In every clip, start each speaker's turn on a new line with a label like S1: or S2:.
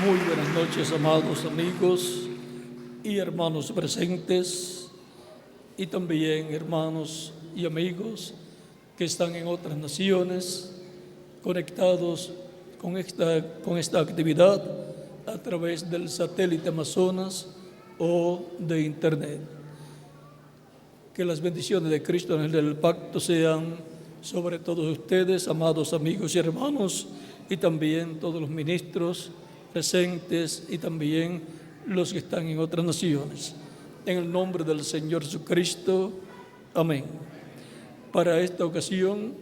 S1: Muy buenas noches, amados amigos y hermanos presentes, y también hermanos y amigos que están en otras naciones conectados con esta actividad a través del satélite Amazonas o de Internet. Que las bendiciones de Cristo en el del pacto sean sobre todos ustedes, amados amigos y hermanos, y también todos los ministros presentes y también los que están en otras naciones. En el nombre del Señor Jesucristo, amén. Para esta ocasión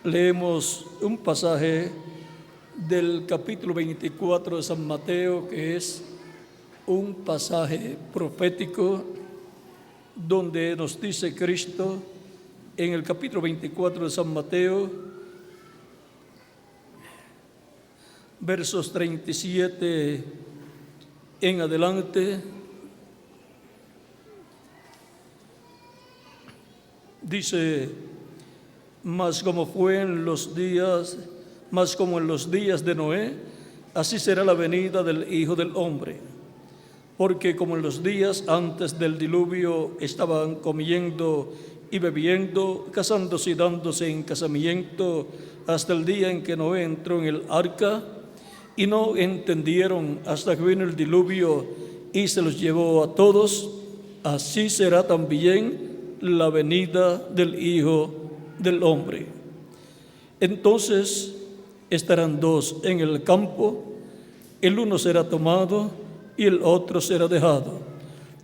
S1: leemos un pasaje del capítulo 24 de San Mateo, que es un pasaje profético donde nos dice Cristo en el capítulo 24 de San Mateo, versos 37 en adelante, dice: mas como en los días de Noé, así será la venida del Hijo del Hombre. Porque como en los días antes del diluvio estaban comiendo y bebiendo, casándose y dándose en casamiento, hasta el día en que Noé entró en el arca, y no entendieron hasta que vino el diluvio y se los llevó a todos, así será también la venida del Hijo del Hombre. Entonces estarán dos en el campo, el uno será tomado y el otro será dejado.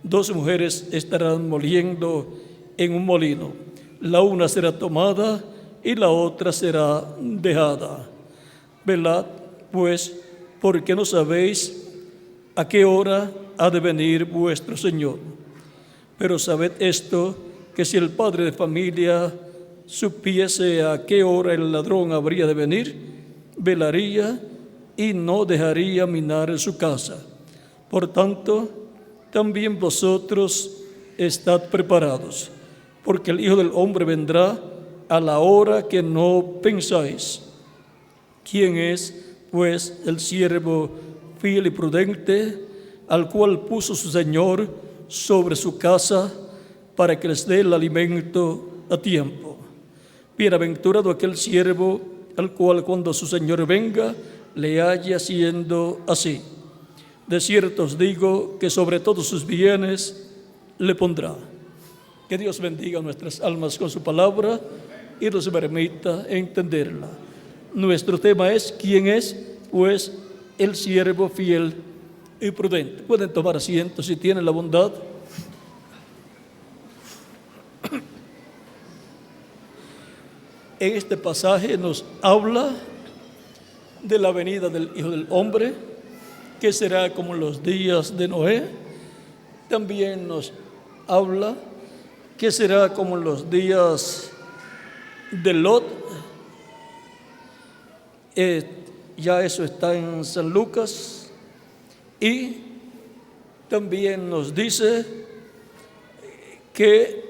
S1: Dos mujeres estarán moliendo en un molino, la una será tomada y la otra será dejada. Velad, pues, porque no sabéis a qué hora ha de venir vuestro Señor. Pero sabed esto, que si el padre de familia supiese a qué hora el ladrón habría de venir, velaría y no dejaría minar su casa. Por tanto, también vosotros estad preparados, porque el Hijo del Hombre vendrá a la hora que no pensáis. ¿Quién es, pues, el siervo fiel y prudente, al cual puso su Señor sobre su casa para que les dé el alimento a tiempo? Bienaventurado aquel siervo al cual cuando su Señor venga le haya haciendo así. De cierto os digo que sobre todos sus bienes le pondrá. Que Dios bendiga nuestras almas con su palabra y nos permita entenderla. Nuestro tema es: ¿quién es, pues, el siervo fiel y prudente? Pueden tomar asiento si tienen la bondad. En este pasaje nos habla de la venida del Hijo del Hombre, que será como los días de Noé. También nos habla que será como los días de Lot. Ya eso está en San Lucas. Y también nos dice que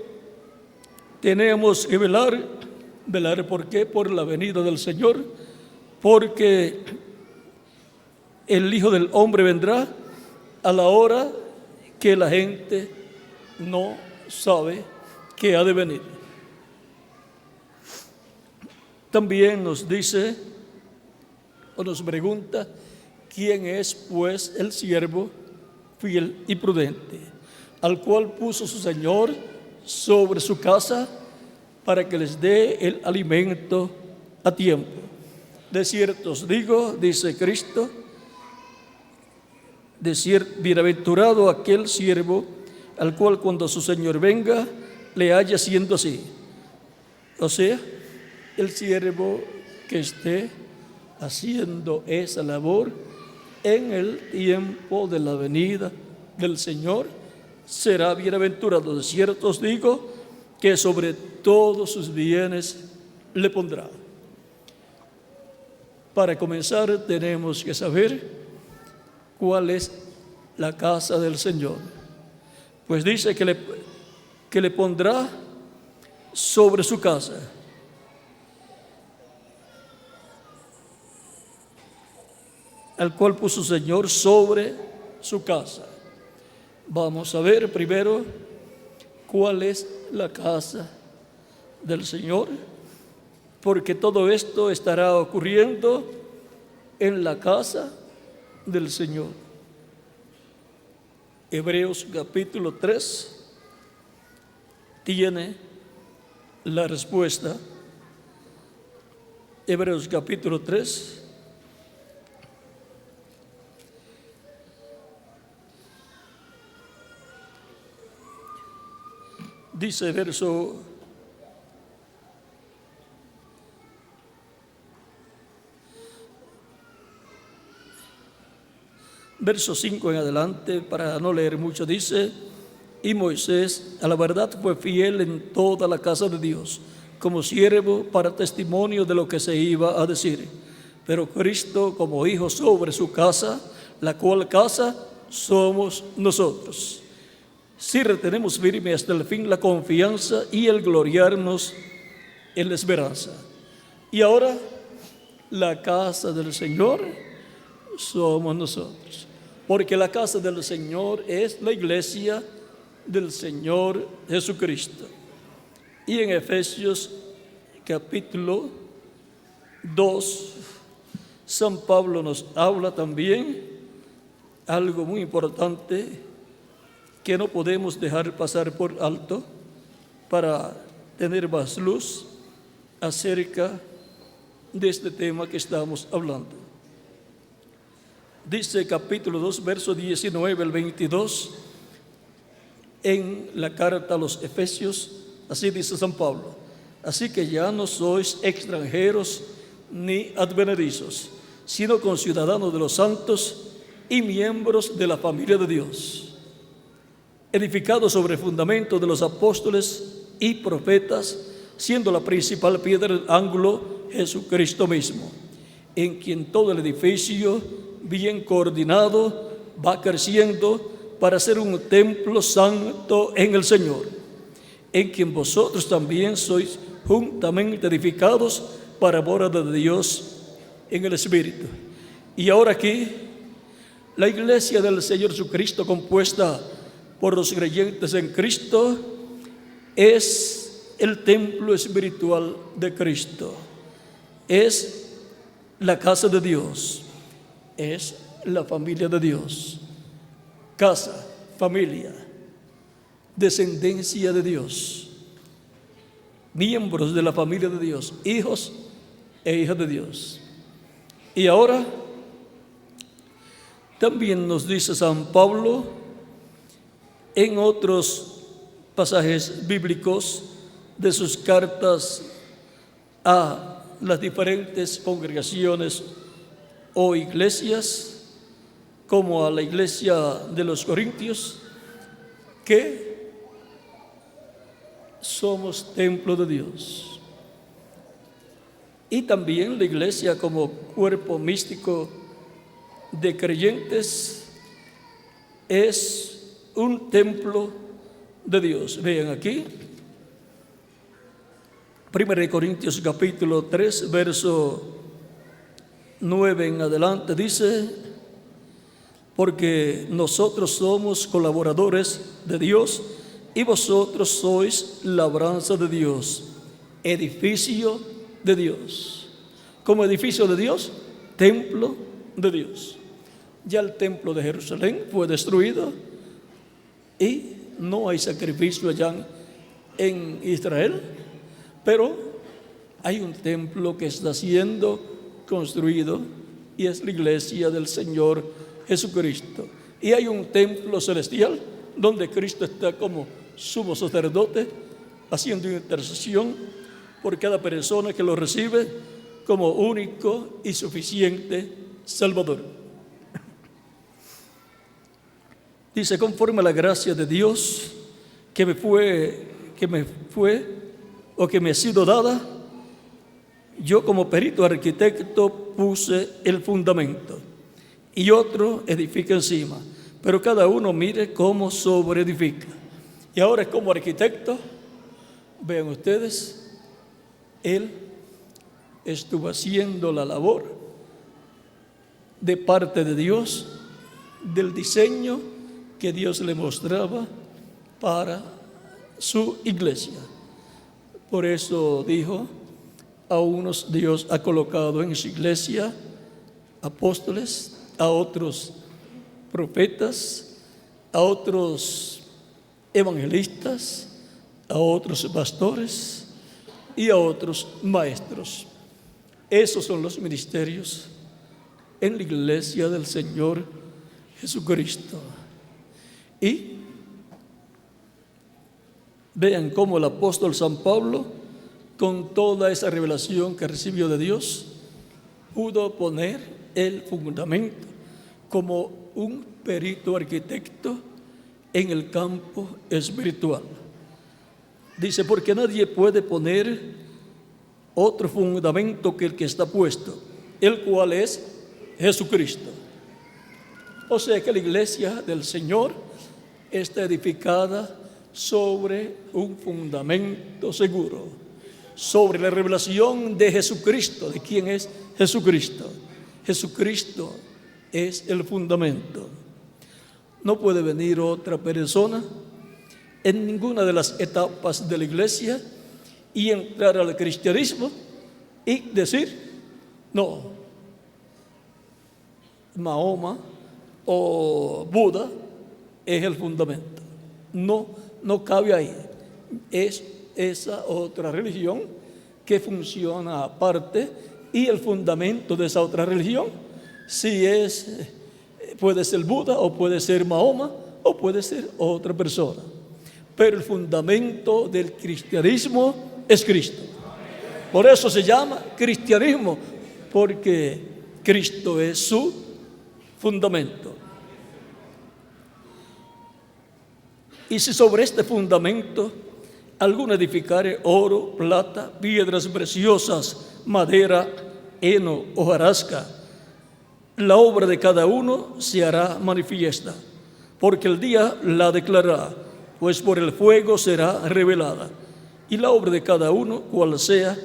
S1: tenemos que velar. ¿Velar por qué? Por la venida del Señor, porque el Hijo del Hombre vendrá a la hora que la gente no sabe que ha de venir. También nos dice o nos pregunta: ¿quién es, pues, el siervo fiel y prudente, al cual puso su Señor sobre su casa para que les dé el alimento a tiempo? De cierto os digo, dice Cristo, bienaventurado aquel siervo al cual cuando su Señor venga le haya haciendo así. O sea, el siervo que esté haciendo esa labor en el tiempo de la venida del Señor será bienaventurado. De cierto os digo que sobre todos sus bienes le pondrá. Para comenzar, tenemos que saber cuál es la casa del Señor. Pues dice que le pondrá sobre su casa. al cual puso su Señor sobre su casa. Vamos a ver primero cuál es la casa del Señor, porque todo esto estará ocurriendo en la casa del Señor. Hebreos capítulo 3 tiene la respuesta. Hebreos capítulo 3. Dice verso 5 en adelante, para no leer mucho, dice: y Moisés a la verdad fue fiel en toda la casa de Dios, como siervo para testimonio de lo que se iba a decir. Pero Cristo como hijo sobre su casa, la cual casa somos nosotros, si retenemos firme hasta el fin la confianza y el gloriarnos en la esperanza. Y ahora la casa del Señor somos nosotros, porque la casa del Señor es la iglesia del Señor Jesucristo. Y en Efesios capítulo 2, San Pablo nos habla también algo muy importante que no podemos dejar pasar por alto para tener más luz acerca de este tema que estamos hablando. Dice capítulo 2, verso 19 al 22, en la carta a los Efesios, así dice San Pablo: así que ya no sois extranjeros ni advenedizos, sino conciudadanos de los santos y miembros de la familia de Dios, edificados sobre el fundamento de los apóstoles y profetas, siendo la principal piedra del ángulo Jesucristo mismo, en quien todo el edificio, bien coordinado, va creciendo para ser un templo santo en el Señor, en quien vosotros también sois juntamente edificados para morada de Dios en el Espíritu. Y ahora aquí, la iglesia del Señor Jesucristo, compuesta por los creyentes en Cristo, es el templo espiritual de Cristo, es la casa de Dios, es la familia de Dios. Casa, familia, descendencia de Dios, miembros de la familia de Dios, hijos e hijas de Dios. Y ahora también nos dice San Pablo en otros pasajes bíblicos de sus cartas a las diferentes congregaciones o iglesias, como a la iglesia de los Corintios, que somos templo de Dios. Y también la iglesia como cuerpo místico de creyentes es un templo de Dios. Vean aquí, 1 Corintios capítulo 3, verso 9 en adelante, dice: porque nosotros somos colaboradores de Dios y vosotros sois labranza de Dios, edificio de Dios. Como edificio de Dios, templo de Dios. Ya el templo de Jerusalén fue destruido y no hay sacrificio allá en Israel, pero hay un templo que está siendo construido y es la iglesia del Señor Jesucristo. Y hay un templo celestial donde Cristo está como sumo sacerdote haciendo intercesión por cada persona que lo recibe como único y suficiente Salvador. Dice: conforme a la gracia de Dios que me ha sido dada, yo como perito arquitecto puse el fundamento y otro edifica encima, pero cada uno mire cómo sobreedifica. Y ahora, como arquitecto, vean ustedes, él estuvo haciendo la labor de parte de Dios, del diseño que Dios le mostraba para su iglesia. Por eso dijo, a unos Dios ha colocado en su iglesia apóstoles, a otros profetas, a otros evangelistas, a otros pastores y a otros maestros. Esos son los ministerios en la iglesia del Señor Jesucristo. Y vean cómo el apóstol San Pablo, con toda esa revelación que recibió de Dios, pudo poner el fundamento como un perito arquitecto en el campo espiritual. Dice, porque nadie puede poner otro fundamento que el que está puesto, el cual es Jesucristo. O sea que la iglesia del Señor está edificada sobre un fundamento seguro, sobre la revelación de Jesucristo. ¿De quién es Jesucristo? Jesucristo es el fundamento. No puede venir otra persona en ninguna de las etapas de la iglesia y entrar al cristianismo y decir, no, Mahoma o Buda es el fundamento. No cabe ahí. Es esa otra religión que funciona aparte, y el fundamento de esa otra religión puede ser Buda o puede ser Mahoma o puede ser otra persona, pero el fundamento del cristianismo es Cristo. Por eso se llama cristianismo, porque Cristo es su fundamento. Y si sobre este fundamento alguno edificare oro, plata, piedras preciosas, madera, heno, hojarasca, la obra de cada uno se hará manifiesta, porque el día la declarará, pues por el fuego será revelada, y la obra de cada uno, cual sea,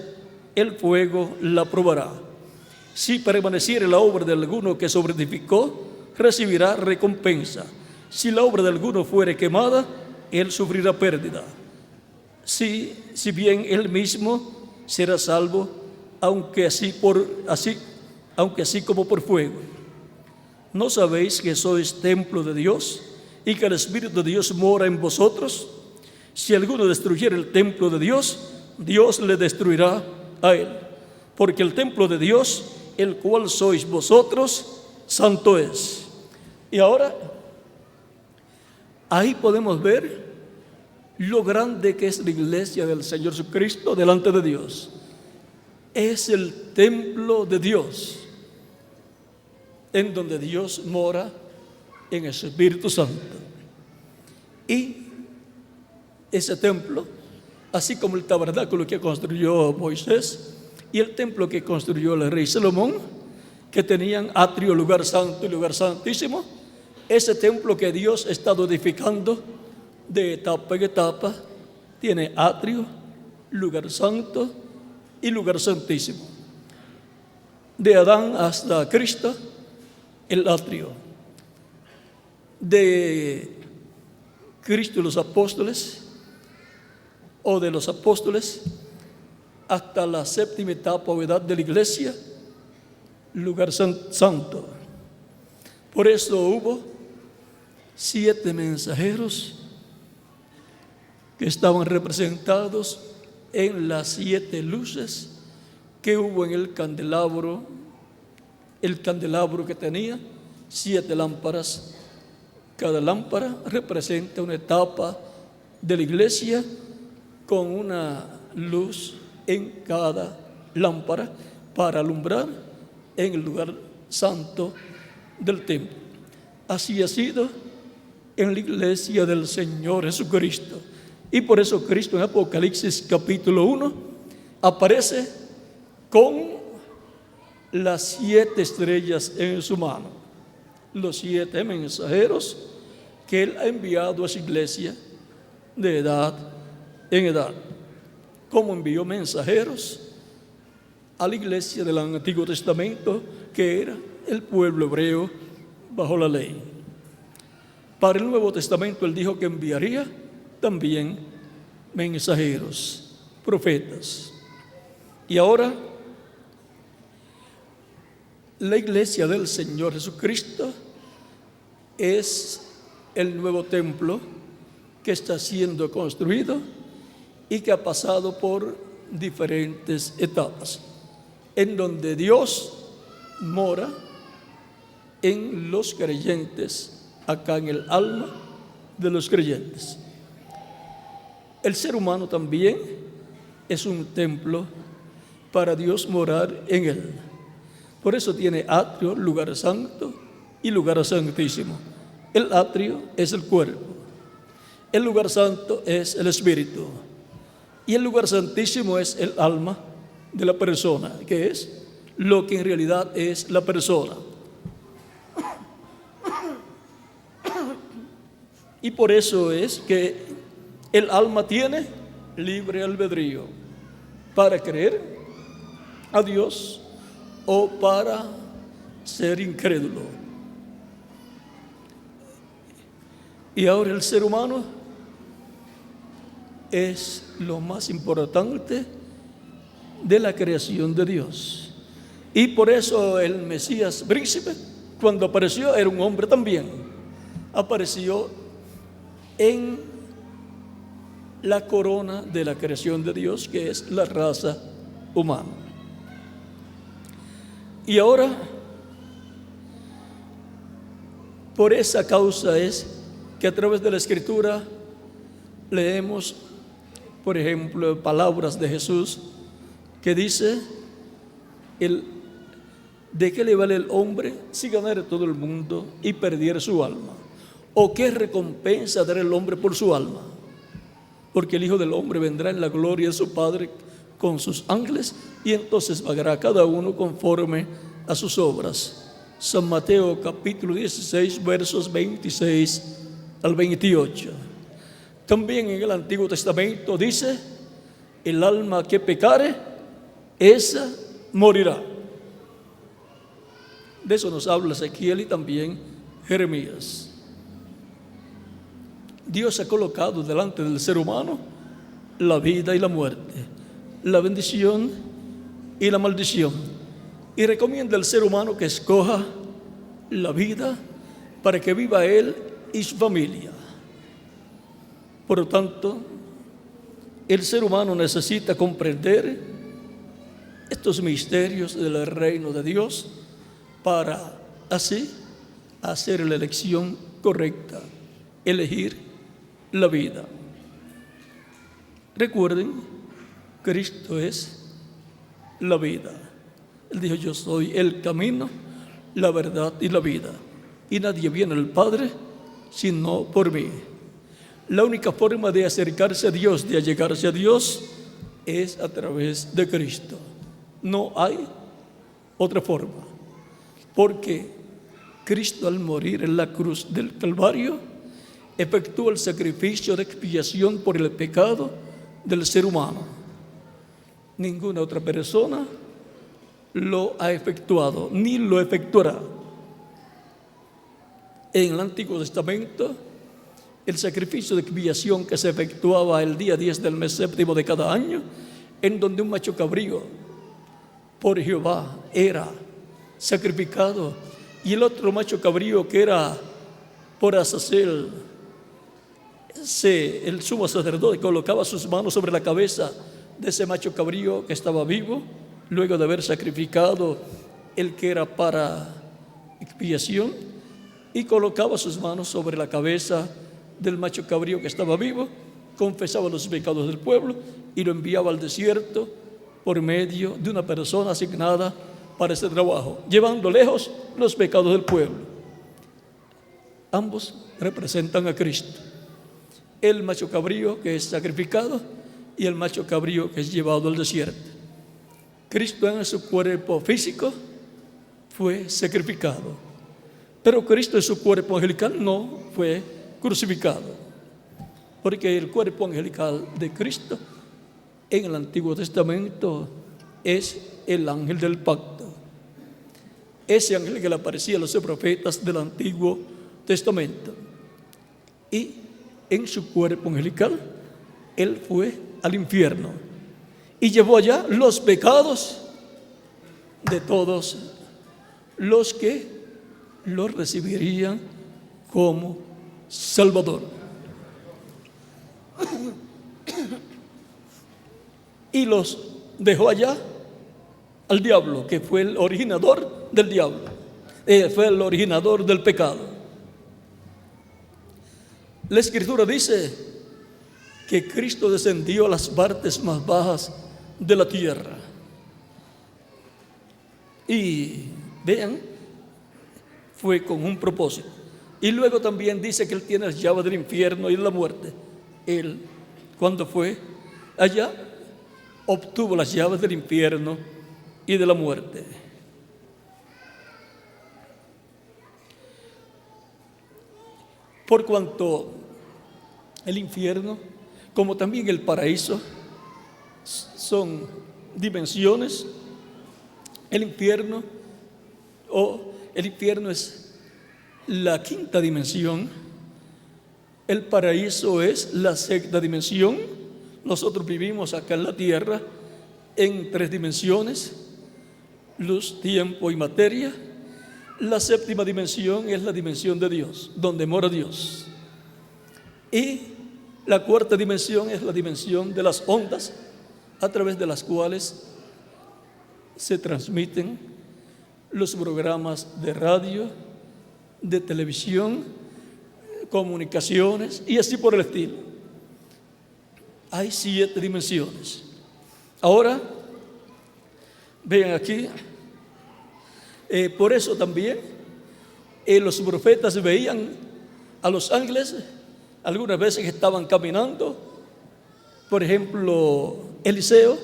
S1: el fuego la probará. Si permaneciere la obra de alguno que sobreedificó, recibirá recompensa. Si la obra de alguno fuere quemada, él sufrirá pérdida. Si bien él mismo será salvo, aunque así como por fuego. ¿No sabéis que sois templo de Dios y que el Espíritu de Dios mora en vosotros? Si alguno destruyere el templo de Dios, Dios le destruirá a él, porque el templo de Dios, el cual sois vosotros, santo es. Y ahora, ahí podemos ver lo grande que es la iglesia del Señor Jesucristo delante de Dios. Es el templo de Dios, en donde Dios mora en el Espíritu Santo. Y ese templo, así como el tabernáculo que construyó Moisés y el templo que construyó el rey Salomón, que tenían atrio, lugar santo y lugar santísimo, ese templo que Dios ha estado edificando de etapa en etapa tiene atrio, lugar santo y lugar santísimo. De Adán hasta Cristo, el atrio. De Cristo y los apóstoles, o de los apóstoles hasta la séptima etapa o edad de la iglesia, lugar santo. Por eso hubo 7 mensajeros que estaban representados en las 7 luces que hubo en el candelabro que tenía 7 lámparas. Cada lámpara representa una etapa de la iglesia con una luz en cada lámpara para alumbrar en el lugar santo del templo. Así ha sido en la iglesia del Señor Jesucristo. Y por eso Cristo en Apocalipsis capítulo 1 aparece con las 7 estrellas en su mano, los 7 mensajeros que Él ha enviado a su iglesia de edad en edad. Como envió mensajeros a la iglesia del Antiguo Testamento, que era el pueblo hebreo bajo la ley. Para el Nuevo Testamento Él dijo que enviaría también mensajeros, profetas. Y ahora la iglesia del Señor Jesucristo es el nuevo templo que está siendo construido y que ha pasado por diferentes etapas, en donde Dios mora en los creyentes, acá en el alma de los creyentes. El ser humano también es un templo para Dios morar en él. Por eso tiene atrio, lugar santo y lugar santísimo. El atrio es el cuerpo, el lugar santo es el espíritu y el lugar santísimo es el alma de la persona, que es lo que en realidad es la persona. Y por eso es que el alma tiene libre albedrío para creer a Dios o para ser incrédulo. Y ahora el ser humano es lo más importante de la creación de Dios. Y por eso el Mesías príncipe, cuando apareció, era un hombre también. Apareció en la corona de la creación de Dios, que es la raza humana. Y ahora, por esa causa es que a través de la Escritura leemos, por ejemplo, palabras de Jesús que dice: ¿de qué le vale el hombre si ganara todo el mundo y perdiera su alma? ¿O qué recompensa dará el hombre por su alma? Porque el Hijo del Hombre vendrá en la gloria de su Padre con sus ángeles y entonces pagará a cada uno conforme a sus obras. San Mateo capítulo 16 versos 26 al 28. También en el Antiguo Testamento dice: el alma que pecare, esa morirá. De eso nos habla Ezequiel y también Jeremías. Dios ha colocado delante del ser humano la vida y la muerte, la bendición y la maldición, y recomienda al ser humano que escoja la vida para que viva él y su familia. Por lo tanto, el ser humano necesita comprender estos misterios del reino de Dios para así hacer la elección correcta, elegir la vida. Recuerden, Cristo es la vida. Él dijo: yo soy el camino, la verdad y la vida, y nadie viene al Padre sino por mí. La única forma de acercarse a Dios, de allegarse a Dios, es a través de Cristo. No hay otra forma, porque Cristo, al morir en la cruz del Calvario, efectuó el sacrificio de expiación por el pecado del ser humano. Ninguna otra persona lo ha efectuado, ni lo efectuará. En el Antiguo Testamento, el sacrificio de expiación que se efectuaba el día 10 del mes séptimo de cada año, en donde un macho cabrío por Jehová era sacrificado, y el otro macho cabrío que era por Azazel, el sumo sacerdote colocaba sus manos sobre la cabeza de ese macho cabrío que estaba vivo, luego de haber sacrificado el que era para expiación, y colocaba sus manos sobre la cabeza del macho cabrío que estaba vivo, confesaba los pecados del pueblo y lo enviaba al desierto por medio de una persona asignada para ese trabajo, llevando lejos los pecados del pueblo. Ambos representan a Cristo: el macho cabrío que es sacrificado y el macho cabrío que es llevado al desierto. Cristo en su cuerpo físico fue sacrificado, pero Cristo en su cuerpo angelical no fue crucificado, porque el cuerpo angelical de Cristo en el Antiguo Testamento es el ángel del pacto. ese ángel que le aparecía a los profetas del Antiguo Testamento. Y en su cuerpo angelical, él fue al infierno y llevó allá los pecados de todos los que lo recibirían como Salvador. Y los dejó allá al diablo, que fue el originador del diablo, fue el originador del pecado. La Escritura dice que Cristo descendió a las partes más bajas de la tierra. Y vean, fue con un propósito. Y luego también dice que Él tiene las llaves del infierno y de la muerte. Él, cuando fue allá, obtuvo las llaves del infierno y de la muerte. Por cuanto el infierno, como también el paraíso, son dimensiones. El infierno es la quinta dimensión, el paraíso es la sexta dimensión. Nosotros vivimos acá en la tierra en 3 dimensiones: luz, tiempo y materia. La séptima dimensión es la dimensión de Dios, donde mora Dios. Y la cuarta dimensión es la dimensión de las ondas, a través de las cuales se transmiten los programas de radio, de televisión, comunicaciones y así por el estilo. Hay 7 dimensiones. Ahora, vean aquí, por eso también los profetas veían a los ángeles algunas veces que estaban caminando. Por ejemplo, Eliseo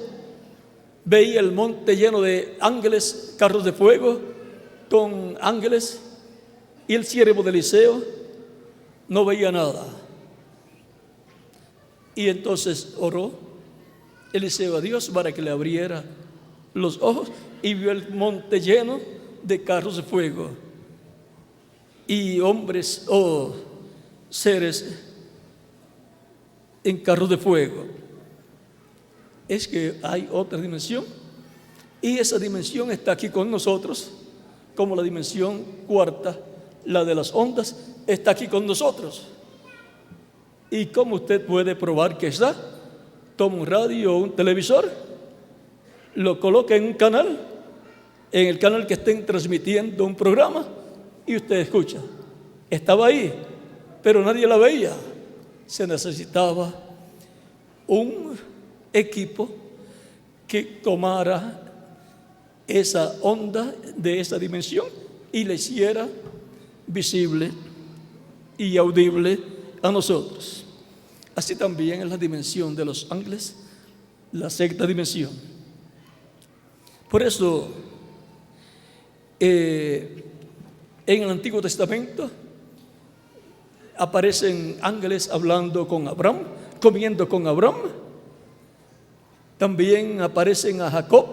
S1: veía el monte lleno de ángeles, carros de fuego con ángeles, y el siervo de Eliseo no veía nada. Y entonces oró Eliseo a Dios para que le abriera los ojos, y vio el monte lleno de carros de fuego y hombres o seres en carros de fuego. Es que hay otra dimensión, y esa dimensión está aquí con nosotros, como la dimensión cuarta, la de las ondas, está aquí con nosotros. ¿Y cómo usted puede probar que está? Toma un radio o un televisor, lo coloca en un canal, en el canal que estén transmitiendo un programa, y usted escucha. Estaba ahí, pero nadie la veía. Se necesitaba un equipo que tomara esa onda de esa dimensión y la hiciera visible y audible a nosotros. Así también es la dimensión de los ángeles, la sexta dimensión. Por eso, en el Antiguo Testamento aparecen ángeles hablando con Abraham, comiendo con Abraham. También aparecen a Jacob.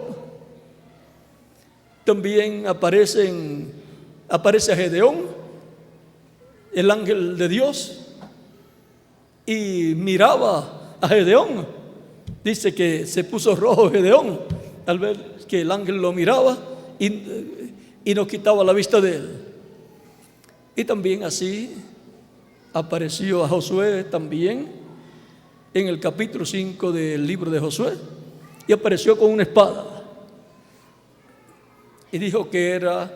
S1: También aparece a Gedeón, el ángel de Dios, y miraba a Gedeón. Dice que se puso rojo Gedeón al ver que el ángel lo miraba y no quitaba la vista de él. Y también así apareció a Josué también en el capítulo 5 del libro de Josué, y apareció con una espada y dijo que era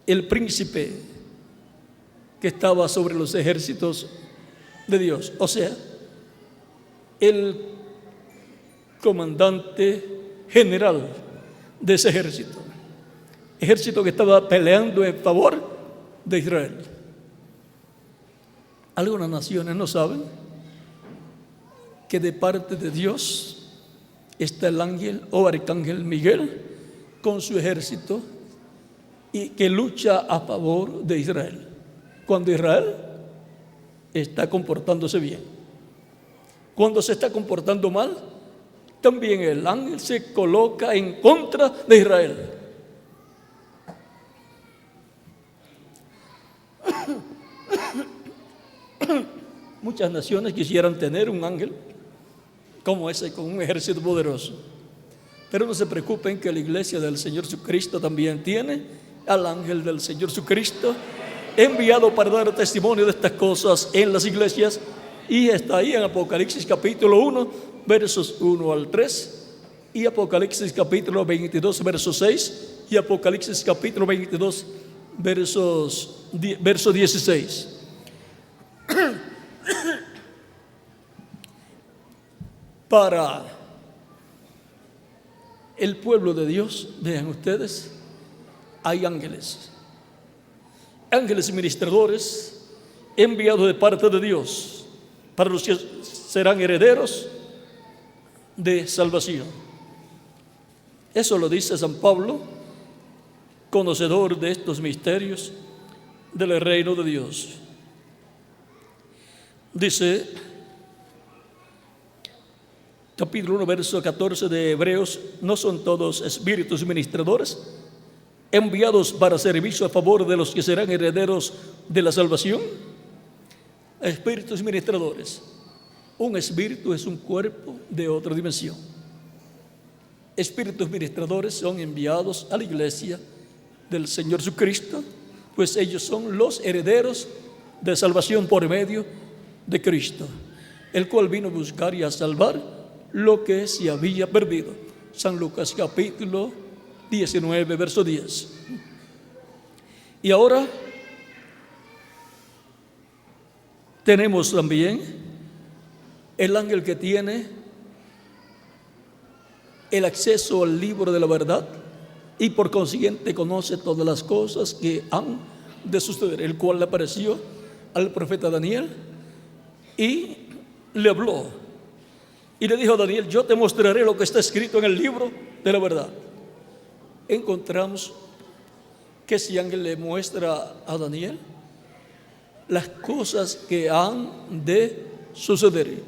S1: el príncipe que estaba sobre los ejércitos de Dios, o sea, el comandante general de ese ejército que estaba peleando en favor de Israel. Algunas naciones no saben que de parte de Dios está el ángel o arcángel Miguel con su ejército, y que lucha a favor de Israel cuando Israel está comportándose bien. Cuando se está comportando mal, también el ángel se coloca en contra de Israel. Muchas naciones quisieran tener un ángel como ese, con un ejército poderoso. Pero no se preocupen, que la iglesia del Señor Jesucristo también tiene al ángel del Señor Jesucristo, enviado para dar testimonio de estas cosas en las iglesias. Y está ahí en Apocalipsis capítulo 1, versos 1 al 3, y Apocalipsis capítulo 22, verso 6, y Apocalipsis capítulo 22, verso 16. Para el pueblo de Dios, vean ustedes, hay ángeles ministradores enviados de parte de Dios para los que serán herederos de salvación. Eso lo dice San Pablo, conocedor de estos misterios del reino de Dios. Dice capítulo 1, verso 14 de Hebreos: ¿no son todos espíritus ministradores enviados para servicio a favor de los que serán herederos de la salvación? Espíritus ministradores. Un espíritu es un cuerpo de otra dimensión. Espíritus ministradores son enviados a la iglesia del Señor Jesucristo, pues ellos son los herederos de salvación por medio de Cristo, el cual vino a buscar y a salvar lo que se había perdido. San Lucas capítulo 19, verso 10. Y ahora tenemos también el ángel que tiene el acceso al libro de la verdad y por consiguiente conoce todas las cosas que han de suceder, el cual le apareció al profeta Daniel y le habló y le dijo a Daniel: yo te mostraré lo que está escrito en el libro de la verdad. Encontramos que ese ángel le muestra a Daniel las cosas que han de suceder.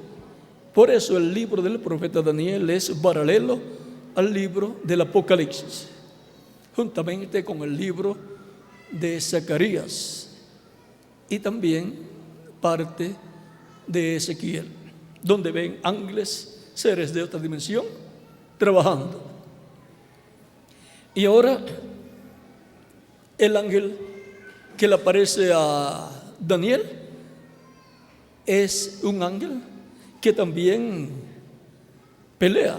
S1: Por eso el libro del profeta Daniel es paralelo al libro del Apocalipsis, juntamente con el libro de Zacarías y también parte de Ezequiel, donde ven ángeles, seres de otra dimensión, trabajando. Y ahora el ángel que le aparece a Daniel es un ángel que también pelea.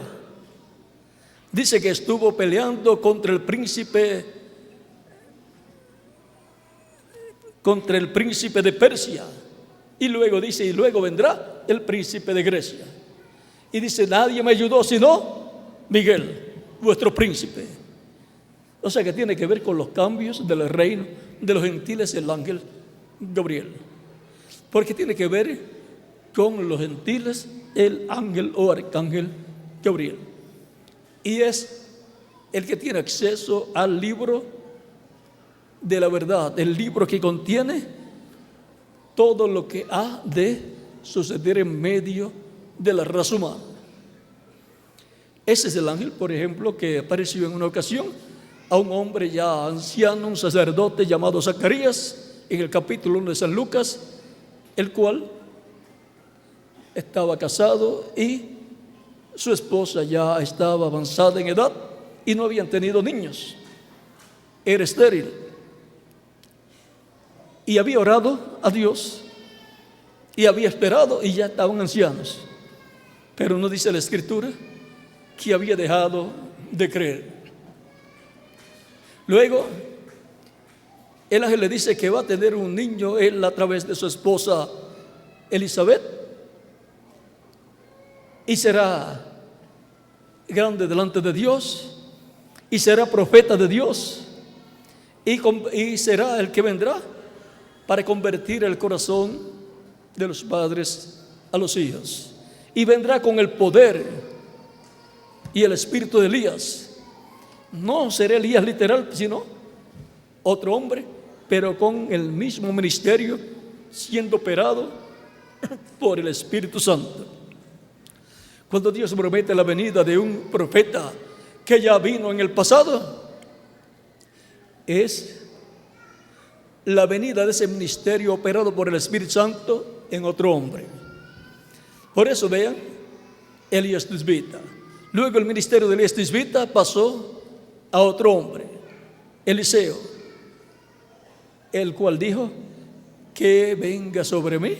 S1: Dice que estuvo peleando contra el príncipe de Persia. Y luego dice: y luego vendrá el príncipe de Grecia. Y dice: nadie me ayudó sino Miguel, vuestro príncipe. O sea que tiene que ver con los cambios del reino de los gentiles, el ángel Gabriel. Porque tiene que ver con los gentiles el ángel o arcángel Gabriel. Y es el que tiene acceso al libro de la verdad, el libro que contiene todo lo que ha de suceder en medio de la raza humana. Ese es el ángel, por ejemplo, que apareció en una ocasión a un hombre ya anciano, un sacerdote llamado Zacarías, en el capítulo 1 de San Lucas, el cual estaba casado y su esposa ya estaba avanzada en edad y no habían tenido niños. Era estéril. Y había orado a Dios y había esperado y ya estaban ancianos. Pero no dice la Escritura que había dejado de creer. Luego, el ángel le dice que va a tener un niño él a través de su esposa Elizabeth, y será grande delante de Dios, y será profeta de Dios, y será el que vendrá para convertir el corazón de los padres a los hijos, y vendrá con el poder y el espíritu de Elías. No será Elías literal, sino otro hombre, pero con el mismo ministerio, siendo operado por el Espíritu Santo. Cuando Dios promete la venida de un profeta que ya vino en el pasado, es la venida de ese ministerio operado por el Espíritu Santo en otro hombre. Por eso vean, Elías Tisbita. Luego el ministerio de Elías Tisbita pasó a otro hombre, Eliseo, el cual dijo: que venga sobre mí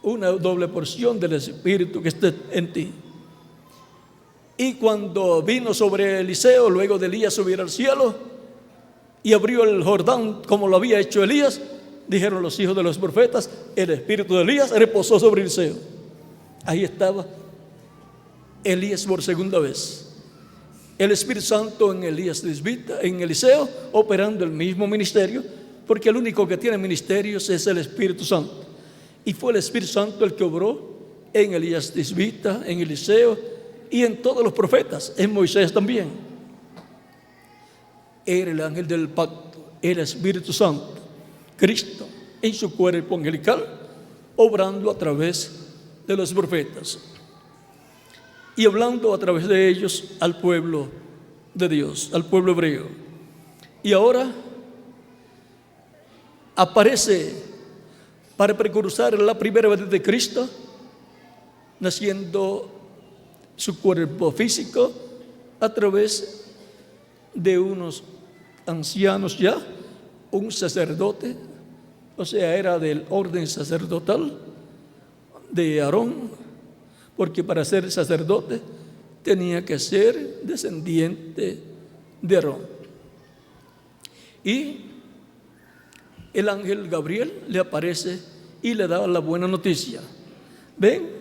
S1: una doble porción del Espíritu que esté en ti. Y cuando vino sobre Eliseo, luego de Elías subir al cielo y abrió el Jordán como lo había hecho Elías, dijeron los hijos de los profetas: el espíritu de Elías reposó sobre Eliseo. Ahí estaba Elías por segunda vez. El Espíritu Santo en Elías Tisbita, en Eliseo, operando el mismo ministerio, porque el único que tiene ministerios es el Espíritu Santo. Y fue el Espíritu Santo el que obró en Elías Tisbita, en Eliseo y en todos los profetas, en Moisés también. Era el ángel del pacto, el Espíritu Santo, Cristo en su cuerpo angelical, obrando a través de los profetas y hablando a través de ellos al pueblo de Dios, al pueblo hebreo. Y ahora aparece para precursar la primera venida de Cristo, naciendo su cuerpo físico a través de unos ancianos ya, un sacerdote, o sea, era del orden sacerdotal de Aarón, porque para ser sacerdote tenía que ser descendiente de Aarón. Y el ángel Gabriel le aparece y le da la buena noticia. ¿Ven?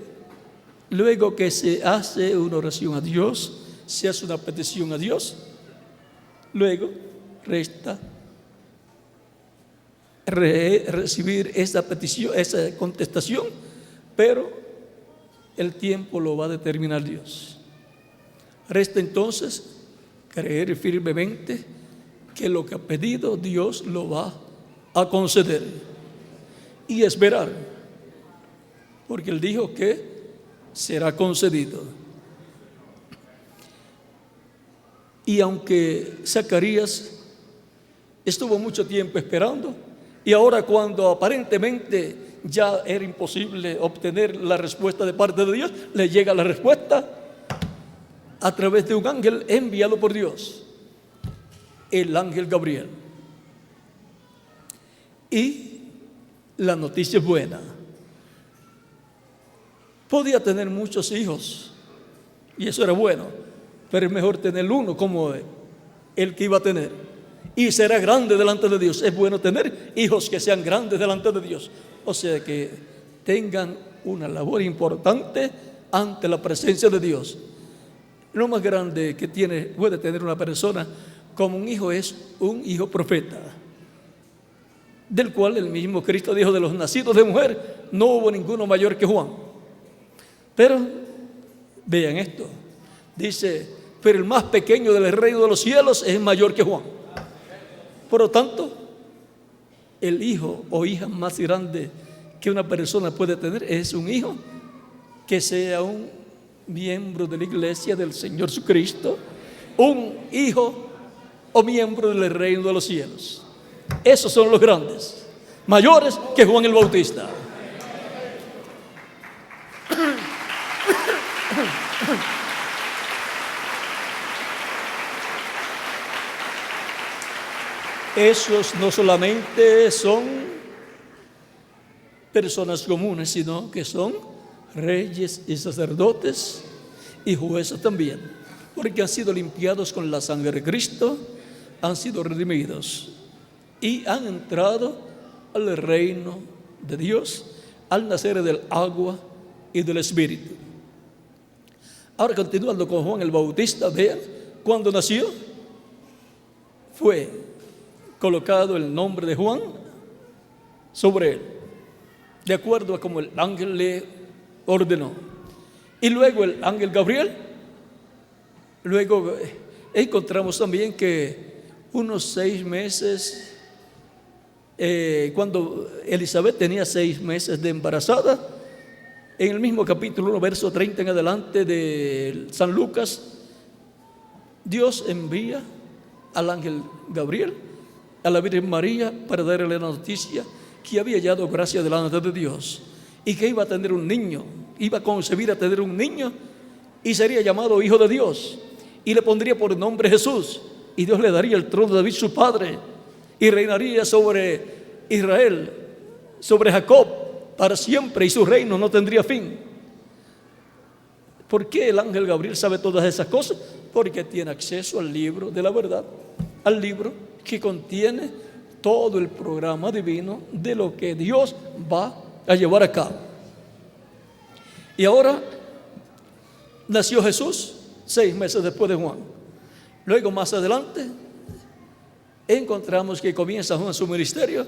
S1: Luego que se hace una oración a Dios, se hace una petición a Dios, luego resta recibir esa petición, esa contestación, pero el tiempo lo va a determinar Dios. Resta entonces creer firmemente que lo que ha pedido Dios lo va a conceder y esperar, porque Él dijo que será concedido. Y aunque Zacarías estuvo mucho tiempo esperando, y ahora cuando aparentemente ya era imposible obtener la respuesta de parte de Dios, le llega la respuesta a través de un ángel enviado por Dios, el ángel Gabriel. Y la noticia es buena. Podía tener muchos hijos y eso era bueno, pero es mejor tener uno como el que iba a tener, y será grande delante de Dios. Es bueno tener hijos que sean grandes delante de Dios, o sea, que tengan una labor importante ante la presencia de Dios. Lo más grande que puede tener una persona como un hijo es un hijo profeta, del cual el mismo Cristo dijo: de los nacidos de mujer no hubo ninguno mayor que Juan. Pero vean esto, dice: pero el más pequeño del reino de los cielos es mayor que Juan. Por lo tanto, el hijo o hija más grande que una persona puede tener es un hijo que sea un miembro de la iglesia del Señor Jesucristo, un hijo o miembro del reino de los cielos. Esos son los grandes, mayores que Juan el Bautista. Esos no solamente son personas comunes, sino que son reyes y sacerdotes y jueces también, porque han sido limpiados con la sangre de Cristo, han sido redimidos y han entrado al reino de Dios al nacer del agua y del Espíritu. Ahora, continuando con Juan el Bautista, vean, cuando nació fue colocado el nombre de Juan sobre él, de acuerdo a como el ángel le ordenó. Y luego el ángel Gabriel, luego encontramos también que unos 6 meses, cuando Elizabeth tenía 6 meses de embarazada, en el mismo capítulo 1, verso 30 en adelante de San Lucas, Dios envía al ángel Gabriel a la Virgen María para darle la noticia que había hallado gracia delante de Dios y que iba a tener un niño, iba a concebir a tener un niño y sería llamado Hijo de Dios y le pondría por nombre Jesús, y Dios le daría el trono de David su padre y reinaría sobre Israel, sobre Jacob para siempre, y su reino no tendría fin. ¿Por qué el ángel Gabriel sabe todas esas cosas? Porque tiene acceso al libro de la verdad, al libro que contiene todo el programa divino de lo que Dios va a llevar a cabo. Y ahora nació Jesús 6 meses después de Juan. Luego, más adelante, encontramos que comienza Juan su ministerio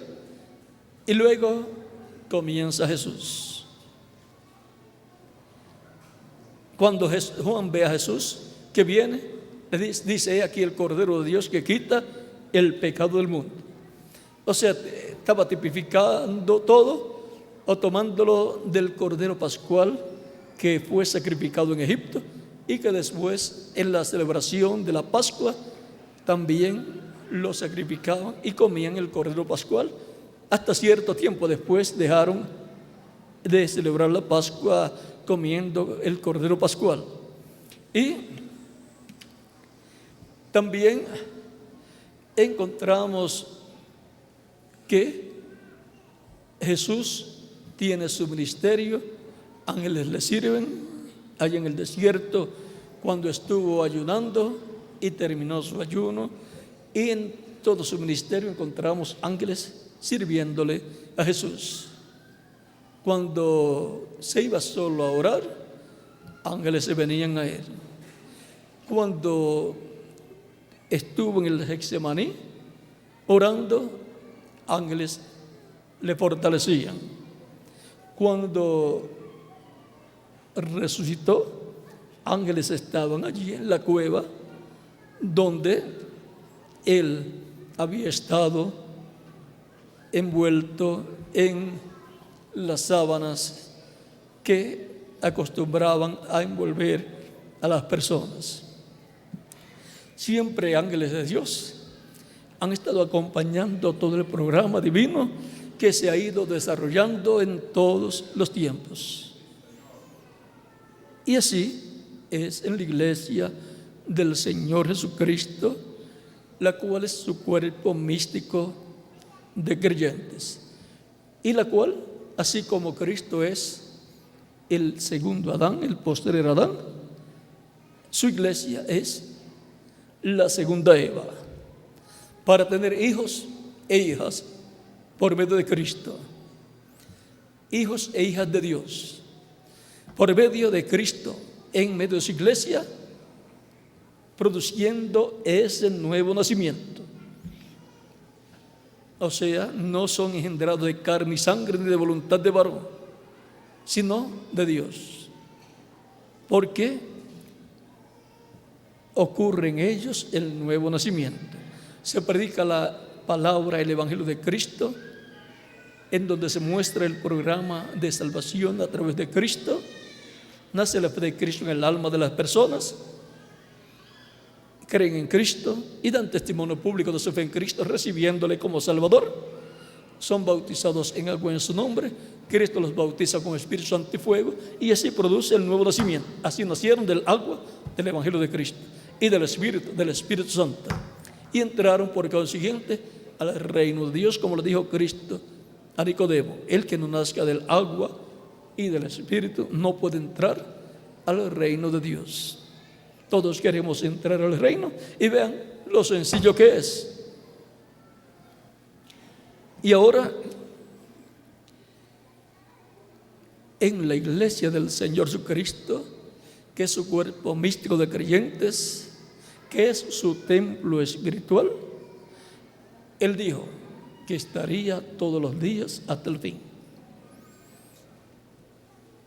S1: y luego comienza Jesús. Cuando Juan ve a Jesús que viene, le dice: he aquí el Cordero de Dios que quita el pecado del mundo. O sea, estaba tipificando todo o tomándolo del Cordero Pascual que fue sacrificado en Egipto y que después en la celebración de la Pascua también lo sacrificaban y comían el Cordero Pascual. Hasta cierto tiempo después dejaron de celebrar la Pascua comiendo el Cordero Pascual. Y también encontramos que Jesús tiene su ministerio, ángeles le sirven allá en el desierto cuando estuvo ayunando y terminó su ayuno, y en todo su ministerio encontramos ángeles sirviéndole a Jesús. Cuando se iba solo a orar, ángeles se venían a él. Cuando estuvo en el Getsemaní orando, ángeles le fortalecían. Cuando resucitó, ángeles estaban allí en la cueva donde él había estado envuelto en las sábanas que acostumbraban a envolver a las personas. Siempre ángeles de Dios han estado acompañando todo el programa divino que se ha ido desarrollando en todos los tiempos. Y así es en la iglesia del Señor Jesucristo, la cual es su cuerpo místico de creyentes, y la cual, así como Cristo es el segundo Adán, el postrer Adán, su iglesia es la segunda Eva, para tener hijos e hijas por medio de Cristo, hijos e hijas de Dios, por medio de Cristo, en medio de su iglesia, produciendo ese nuevo nacimiento. O sea, no son engendrados de carne y sangre ni de voluntad de varón, sino de Dios. Porque ocurre en ellos el nuevo nacimiento. Se predica la palabra, el Evangelio de Cristo, en donde se muestra el programa de salvación a través de Cristo. Nace la fe de Cristo en el alma de las personas, creen en Cristo y dan testimonio público de su fe en Cristo, recibiéndole como Salvador. Son bautizados en agua en su nombre. Cristo los bautiza con Espíritu Santo y fuego, y así produce el nuevo nacimiento. Así nacieron del agua del Evangelio de Cristo y del Espíritu Santo, y entraron por consiguiente al reino de Dios, como lo dijo Cristo a Nicodemo: el que no nazca del agua y del Espíritu no puede entrar al reino de Dios. Todos queremos entrar al reino, y vean lo sencillo que es. Y ahora, en la iglesia del Señor Jesucristo, que es su cuerpo místico de creyentes, que es su templo espiritual, Él dijo que estaría todos los días hasta el fin.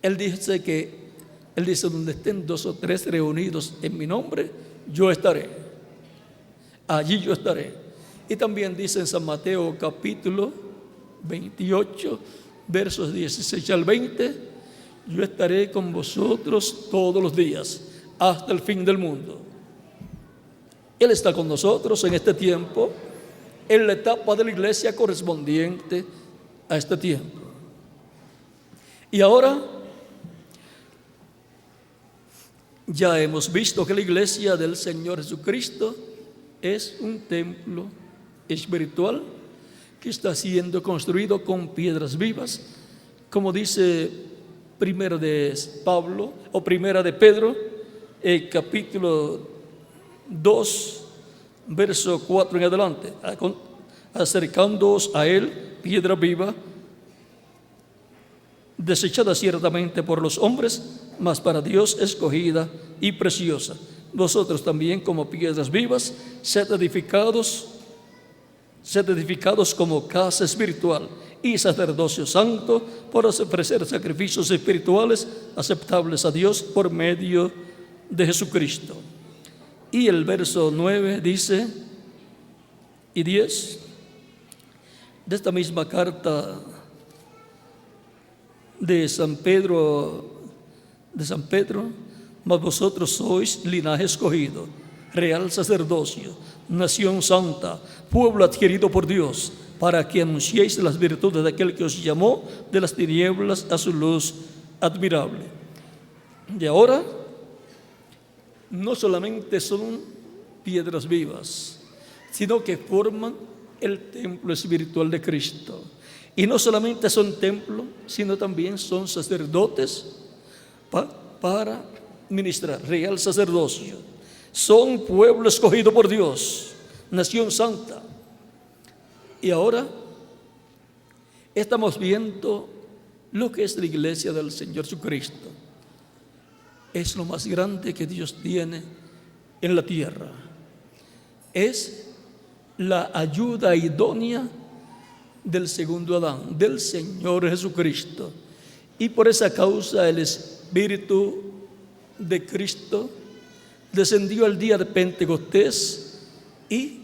S1: Él dice, donde estén 2 o 3 reunidos en mi nombre, yo estaré. Allí yo estaré. Y también dice en San Mateo capítulo 28, versos 16 al 20, yo estaré con vosotros todos los días, hasta el fin del mundo. Él está con nosotros en este tiempo en la etapa de la iglesia correspondiente a este tiempo. Y ahora ya hemos visto que la iglesia del Señor Jesucristo es un templo espiritual que está siendo construido con piedras vivas, como dice primera de Pablo o primera de Pedro, capítulo 2, verso 4 en adelante. Acercándoos a él, piedra viva, desechada ciertamente por los hombres, mas para Dios escogida y preciosa. Vosotros también, como piedras vivas, sed edificados como casa espiritual y sacerdocio santo, para ofrecer sacrificios espirituales aceptables a Dios por medio de Jesucristo. Y el verso 9 dice, y 10 de esta misma carta de San Pedro, mas vosotros sois linaje escogido, real sacerdocio, nación santa, pueblo adquirido por Dios, para que anunciéis las virtudes de aquel que os llamó de las tinieblas a su luz admirable. Y ahora, no solamente son piedras vivas, sino que forman el templo espiritual de Cristo. Y no solamente son templo, sino también son sacerdotes para ministrar, real sacerdocio. Son pueblo escogido por Dios, nación santa. Y ahora estamos viendo lo que es la iglesia del Señor Jesucristo. Es lo más grande que Dios tiene en la tierra. Es la ayuda idónea del segundo Adán, del Señor Jesucristo. Y por esa causa el Espíritu de Cristo descendió al día de Pentecostés y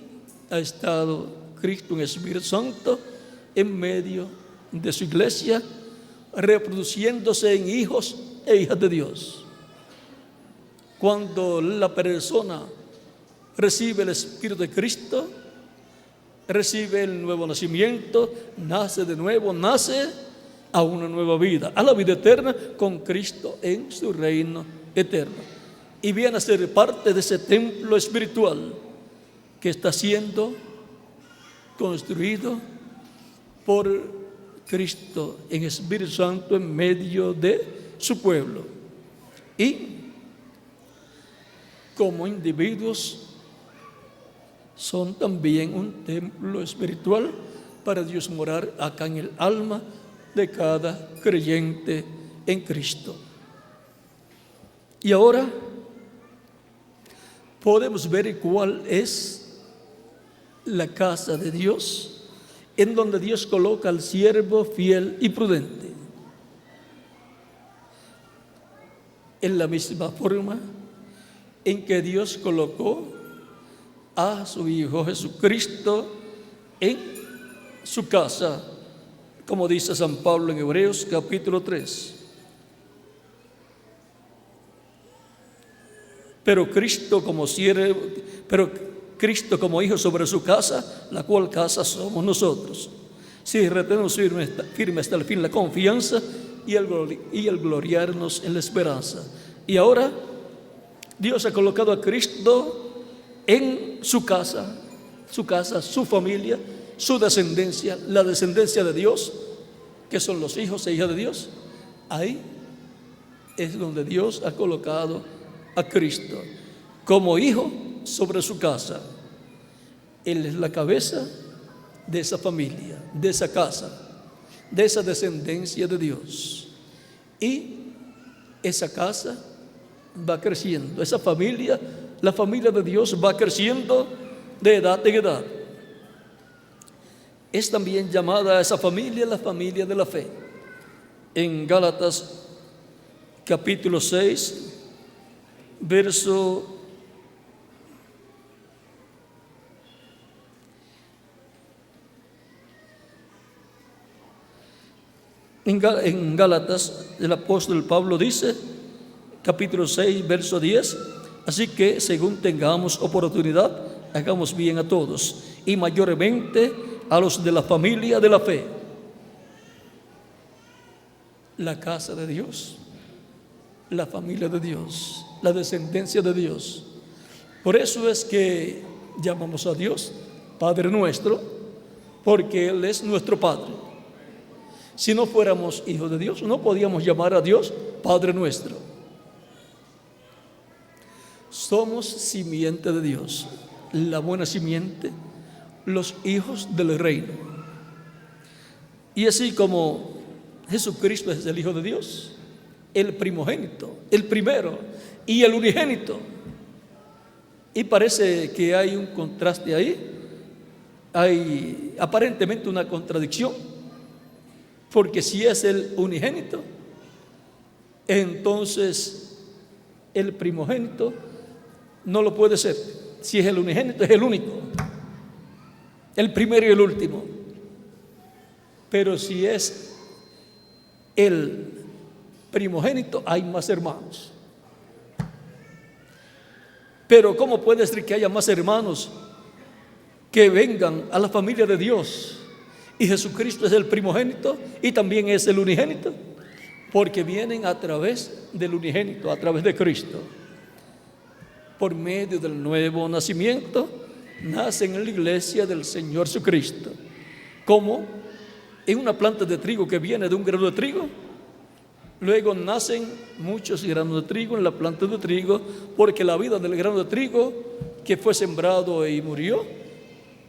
S1: ha estado Cristo en Espíritu Santo en medio de su iglesia, reproduciéndose en hijos e hijas de Dios. Cuando la persona recibe el Espíritu de Cristo, recibe el nuevo nacimiento, nace de nuevo, nace a una nueva vida, a la vida eterna con Cristo en su reino eterno. Y viene a ser parte de ese templo espiritual que está siendo construido por Cristo en Espíritu Santo en medio de su pueblo. Y como individuos son también un templo espiritual para Dios morar acá en el alma de cada creyente en Cristo. Y ahora podemos ver cuál es la casa de Dios, en donde Dios coloca al siervo fiel y prudente. En la misma forma en que Dios colocó a su Hijo Jesucristo en su casa, como dice San Pablo en Hebreos capítulo 3. Pero Cristo como Hijo sobre su casa, la cual casa somos nosotros. Si retenemos firme hasta el fin la confianza y el gloriarnos en la esperanza. Y ahora Dios ha colocado a Cristo en su casa, su familia, su descendencia, la descendencia de Dios, que son los hijos e hijas de Dios. Ahí es donde Dios ha colocado a Cristo como hijo sobre su casa. Él es la cabeza de esa familia, de esa casa, de esa descendencia de Dios. Y esa casa va creciendo, esa familia, la familia de Dios va creciendo de edad en edad. Es también llamada a esa familia la familia de la fe. En Gálatas capítulo 6, verso en Gálatas el apóstol Pablo dice, capítulo 6, verso 10, así que según tengamos oportunidad, hagamos bien a todos y mayormente a los de la familia de la fe. La casa de Dios, la familia de Dios, la descendencia de Dios. Por eso es que llamamos a Dios Padre nuestro, porque Él es nuestro Padre. Si no fuéramos hijos de Dios, no podíamos llamar a Dios Padre nuestro. Somos simiente de Dios, la buena simiente, los hijos del reino. Y así como Jesucristo es el Hijo de Dios, el primogénito, el primero y el unigénito. Y parece que hay un contraste ahí, hay aparentemente una contradicción, porque si es el unigénito, entonces el primogénito no lo puede ser. Si es el unigénito, es el único, el primero y el último. Pero si es el primogénito, hay más hermanos. Pero ¿cómo puede ser que haya más hermanos que vengan a la familia de Dios y Jesucristo es el primogénito y también es el unigénito? Porque vienen a través del unigénito, a través de Cristo. Por medio del nuevo nacimiento, nacen en la iglesia del Señor Jesucristo. Como en una planta de trigo que viene de un grano de trigo, luego nacen muchos granos de trigo en la planta de trigo, porque la vida del grano de trigo que fue sembrado y murió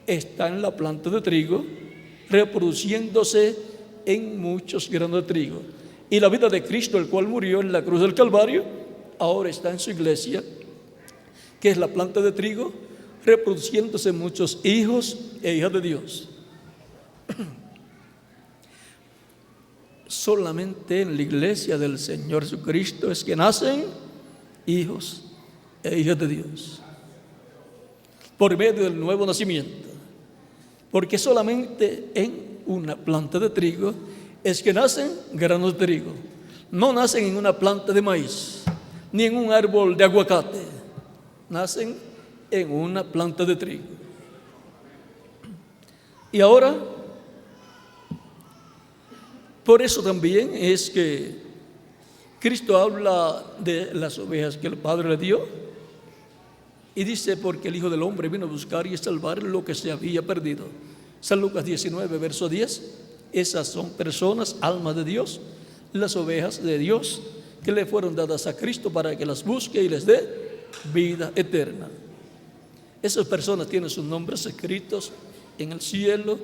S1: está en la planta de trigo, reproduciéndose en muchos granos de trigo. Y la vida de Cristo, el cual murió en la cruz del Calvario, ahora está en su iglesia, que es la planta de trigo, reproduciéndose muchos hijos e hijas de Dios. Solamente en la iglesia del Señor Jesucristo es que nacen hijos e hijas de Dios, por medio del nuevo nacimiento. Porque solamente en una planta de trigo es que nacen granos de trigo. No nacen en una planta de maíz, ni en un árbol de aguacate. Nacen en una planta de trigo. Y ahora, por eso también es que Cristo habla de las ovejas que el Padre le dio y dice, porque el Hijo del Hombre vino a buscar y a salvar lo que se había perdido. San Lucas 19, verso 10. Esas son personas, almas de Dios, las ovejas de Dios que le fueron dadas a Cristo para que las busque y les dé vida eterna. Esas personas tienen sus nombres escritos en el cielo,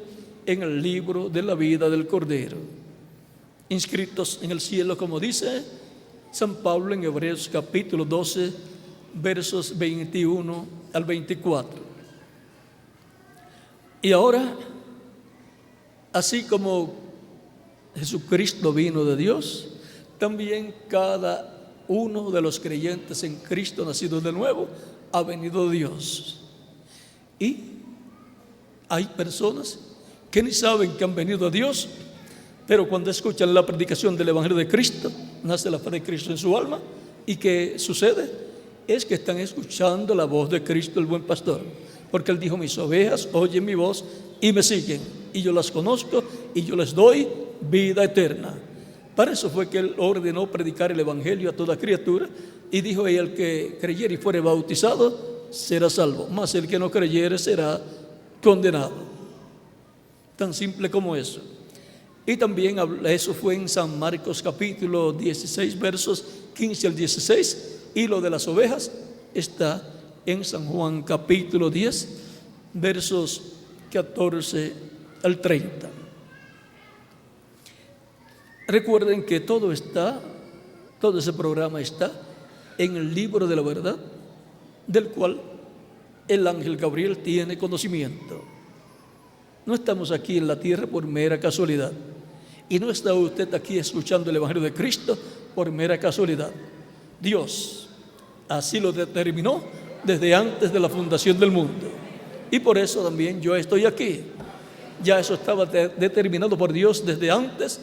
S1: en el libro de la vida del Cordero, inscritos en el cielo, como dice San Pablo en Hebreos capítulo 12, versos 21 al 24. Y ahora, así como Jesucristo vino de Dios, también cada uno de los creyentes en Cristo nacidos de nuevo ha venido de Dios. Y hay personas que ni saben que han venido a Dios, pero cuando escuchan la predicación del Evangelio de Cristo, nace la fe de Cristo en su alma. ¿Y qué sucede? Es que están escuchando la voz de Cristo, el buen pastor, porque Él dijo, mis ovejas oyen mi voz y me siguen, y yo las conozco y yo les doy vida eterna. Para eso fue que Él ordenó predicar el Evangelio a toda criatura y dijo, y el que creyere y fuere bautizado será salvo, mas el que no creyere será condenado. Tan simple como eso. Y también eso fue en San Marcos capítulo 16, versos 15 al 16, y lo de las ovejas está en San Juan capítulo 10, versos 14 al 30. Recuerden que todo ese programa está en el libro de la verdad, del cual el ángel Gabriel tiene conocimiento. No estamos aquí en la tierra por mera casualidad, y no está usted aquí escuchando el Evangelio de Cristo por mera casualidad. Dios así lo determinó desde antes de la fundación del mundo, y por eso también yo estoy aquí. Ya eso estaba determinado por Dios desde antes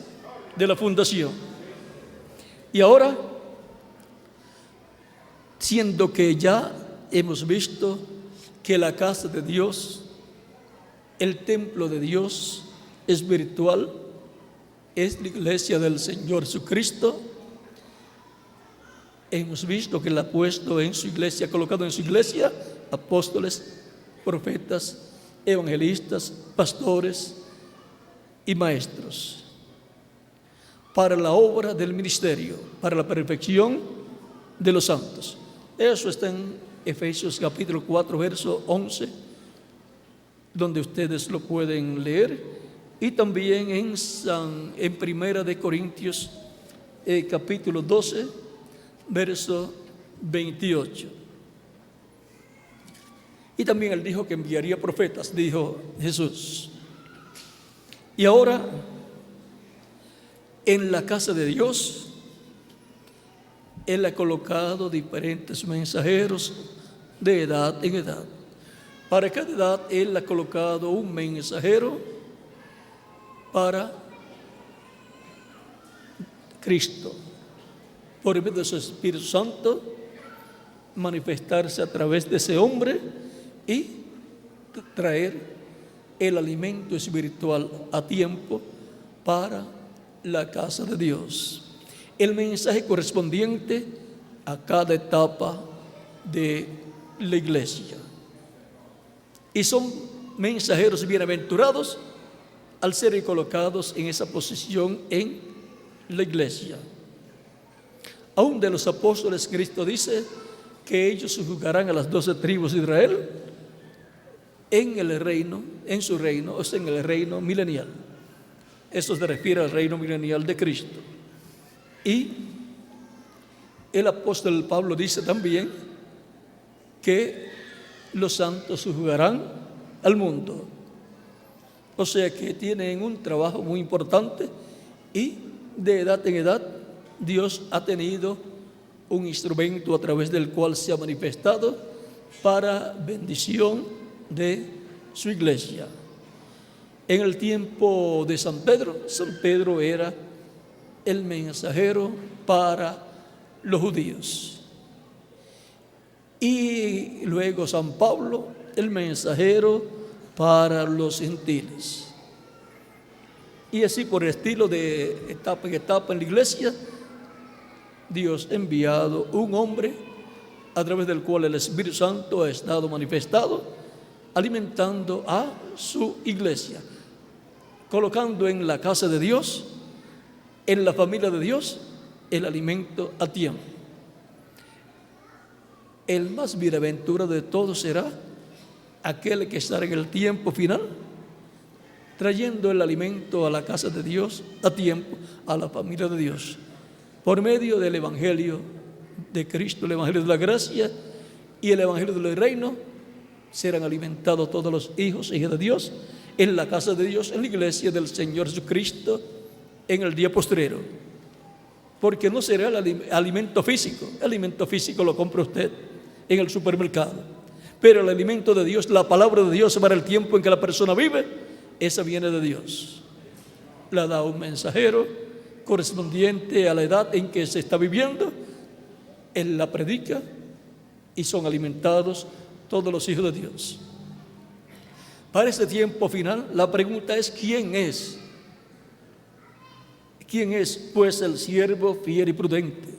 S1: de la fundación. Y ahora, siendo que ya hemos visto que la casa de Dios El templo de Dios es virtual, es la iglesia del Señor Jesucristo. Hemos visto que Él ha puesto en su iglesia, ha colocado en su iglesia apóstoles, profetas, evangelistas, pastores y maestros, para la obra del ministerio, para la perfección de los santos. Eso está en Efesios capítulo 4, verso 11, donde ustedes lo pueden leer, y también en Primera de Corintios capítulo 12, verso 28. Y también Él dijo que enviaría profetas, dijo Jesús. Y ahora, en la casa de Dios, Él ha colocado diferentes mensajeros de edad en edad. Para cada edad Él ha colocado un mensajero para Cristo, por medio de su Espíritu Santo, manifestarse a través de ese hombre y traer el alimento espiritual a tiempo para la casa de Dios. El mensaje correspondiente a cada etapa de la iglesia. Y son mensajeros bienaventurados al ser colocados en esa posición en la iglesia. Aún de los apóstoles, Cristo dice que ellos juzgarán a las 12 tribus de Israel en el reino, en su reino, o sea, en el reino milenial. Esto se refiere al reino milenial de Cristo. Y el apóstol Pablo dice también que los santos juzgarán al mundo. O sea que tienen un trabajo muy importante, y de edad en edad Dios ha tenido un instrumento a través del cual se ha manifestado para bendición de su iglesia. En el tiempo de San Pedro era el mensajero para los judíos, y luego San Pablo, el mensajero para los gentiles. Y así, por el estilo de etapa en etapa en la iglesia, Dios ha enviado un hombre a través del cual el Espíritu Santo ha estado manifestado, alimentando a su iglesia, colocando en la casa de Dios, en la familia de Dios, el alimento a tiempo. El más bienaventurado de todos será aquel que estará en el tiempo final, trayendo el alimento a la casa de Dios a tiempo, a la familia de Dios, por medio del Evangelio de Cristo, el Evangelio de la gracia y el Evangelio del reino. Serán alimentados todos los hijos e hijas de Dios en la casa de Dios, en la iglesia del Señor Jesucristo, en el día postrero. Porque no será el alimento físico lo compra usted en el supermercado, pero el alimento de Dios, la palabra de Dios para el tiempo en que la persona vive, esa viene de Dios. La da un mensajero correspondiente a la edad en que se está viviendo. Él la predica y son alimentados todos los hijos de Dios. Para este tiempo final, la pregunta es: ¿quién es? ¿Quién es, pues, el siervo fiel y prudente?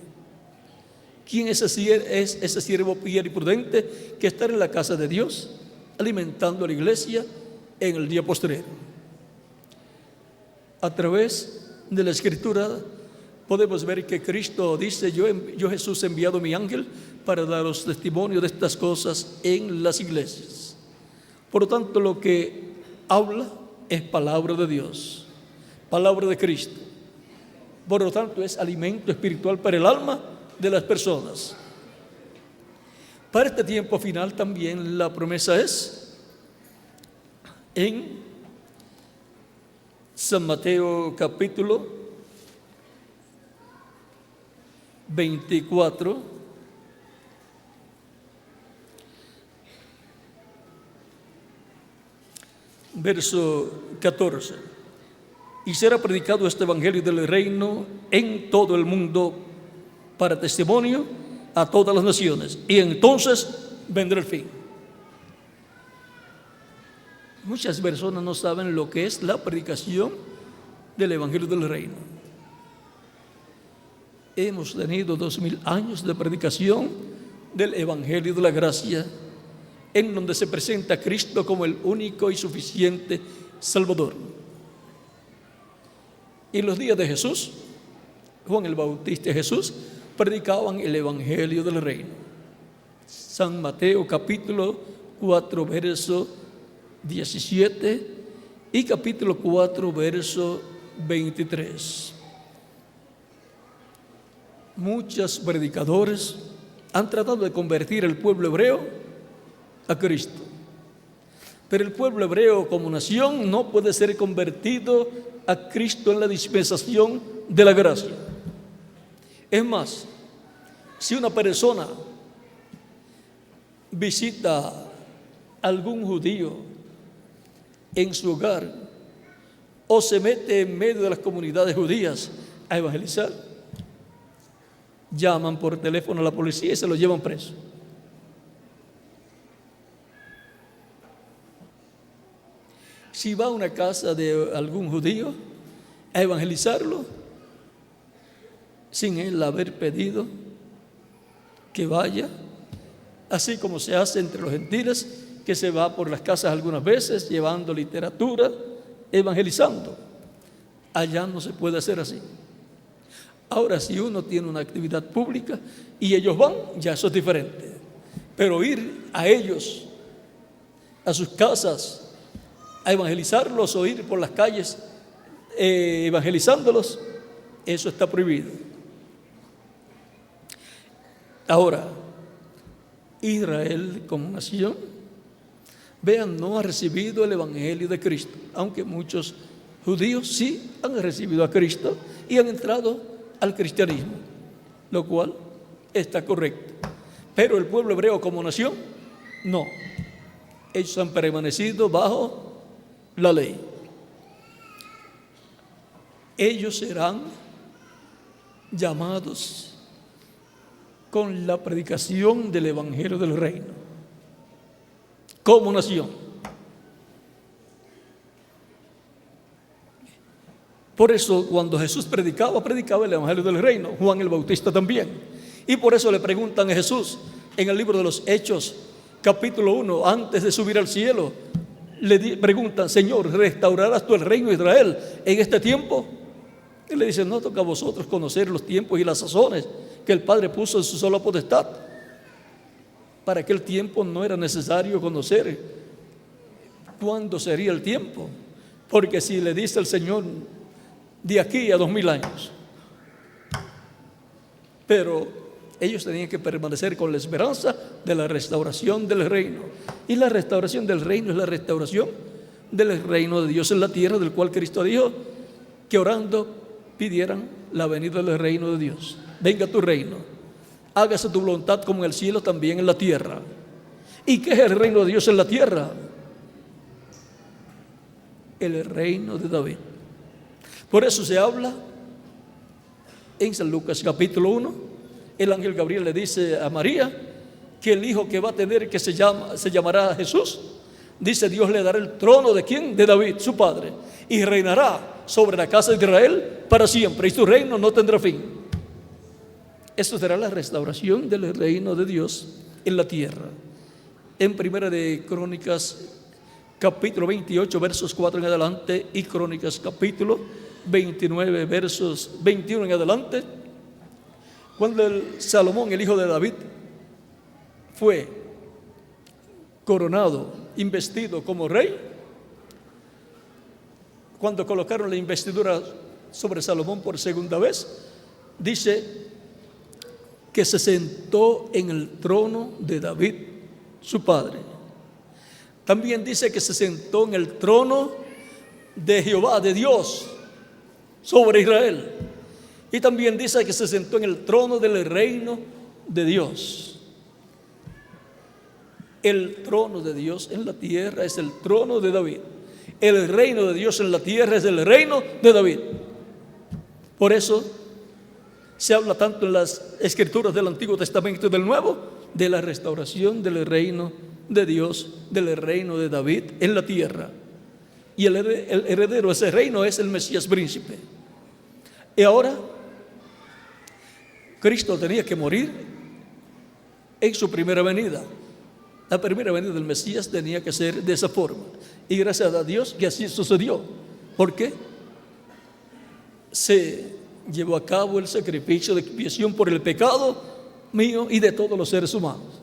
S1: ¿Quién es ese siervo fiel y prudente que está en la casa de Dios, alimentando a la iglesia en el día postrero? A través de la Escritura podemos ver que Cristo dice: yo Jesús he enviado mi ángel para daros testimonio de estas cosas en las iglesias. Por lo tanto, lo que habla es palabra de Dios, palabra de Cristo. Por lo tanto, es alimento espiritual para el alma de las personas. Para este tiempo final también la promesa es en San Mateo capítulo 24, verso 14. Y será predicado este evangelio del reino en todo el mundo para testimonio a todas las naciones, y entonces vendrá el fin. Muchas personas no saben lo que es la predicación del Evangelio del Reino. Hemos tenido 2000 años de predicación del Evangelio de la Gracia, en donde se presenta a Cristo como el único y suficiente Salvador. Y en los días de Jesús, Juan el Bautista y Jesús predicaban el Evangelio del Reino. San Mateo capítulo 4, verso 17 y capítulo 4, verso 23. Muchos predicadores han tratado de convertir al pueblo hebreo a Cristo, pero el pueblo hebreo como nación no puede ser convertido a Cristo en la dispensación de la gracia. Es más, si una persona visita a algún judío en su hogar o se mete en medio de las comunidades judías a evangelizar, llaman por teléfono a la policía y se lo llevan preso. Si va a una casa de algún judío a evangelizarlo sin él haber pedido que vaya, así como se hace entre los gentiles, que se va por las casas algunas veces llevando literatura, evangelizando, allá no se puede hacer así. Ahora, si uno tiene una actividad pública y ellos van, ya eso es diferente. Pero ir a ellos, a sus casas, a evangelizarlos o ir por las calles evangelizándolos, eso está prohibido. Ahora, Israel como nación, vean, no ha recibido el Evangelio de Cristo, aunque muchos judíos sí han recibido a Cristo y han entrado al cristianismo, lo cual está correcto. Pero el pueblo hebreo como nación, no. Ellos han permanecido bajo la ley. Ellos serán llamados con la predicación del Evangelio del Reino, como nación. Por eso cuando Jesús predicaba el Evangelio del Reino, Juan el Bautista también. Y por eso le preguntan a Jesús en el libro de los Hechos, capítulo 1, antes de subir al cielo, le preguntan: Señor, ¿restaurarás tú el reino de Israel en este tiempo? Y le dicen: no toca a vosotros conocer los tiempos y las sazones que el Padre puso en su sola potestad. Para aquel tiempo no era necesario conocer cuándo sería el tiempo, porque si le dice el Señor de aquí a 2000 años, pero ellos tenían que permanecer con la esperanza de la restauración del reino. Y la restauración del reino es la restauración del reino de Dios en la tierra, del cual Cristo dijo que orando pidieran la venida del reino de Dios. Venga tu reino, hágase tu voluntad como en el cielo, también en la tierra. ¿Y qué es el reino de Dios en la tierra? El reino de David. Por eso se habla en San Lucas capítulo 1, el ángel Gabriel le dice a María que el hijo que va a tener, que se llamará Jesús, dice: Dios le dará el trono de ¿quién? De David, su padre, y reinará sobre la casa de Israel para siempre, y su reino no tendrá fin. Esto será la restauración del reino de Dios en la tierra. En Primera de Crónicas capítulo 28 versos 4 en adelante y Crónicas capítulo 29 versos 21 en adelante, cuando Salomón, el hijo de David, fue coronado, investido como rey, cuando colocaron la investidura sobre Salomón por segunda vez, dice que se sentó en el trono de David, su padre. También dice que se sentó en el trono de Jehová, de Dios, sobre Israel. Y también dice que se sentó en el trono del reino de Dios. El trono de Dios en la tierra es el trono de David. El reino de Dios en la tierra es el reino de David. Por eso se habla tanto en las escrituras del Antiguo Testamento y del Nuevo de la restauración del reino de Dios, del reino de David en la tierra. Y el heredero de ese reino es el Mesías príncipe. Y ahora Cristo tenía que morir en su primera venida. La primera venida del Mesías tenía que ser de esa forma. Y gracias a Dios que así sucedió. ¿Por qué? Se llevó a cabo el sacrificio de expiación por el pecado mío y de todos los seres humanos.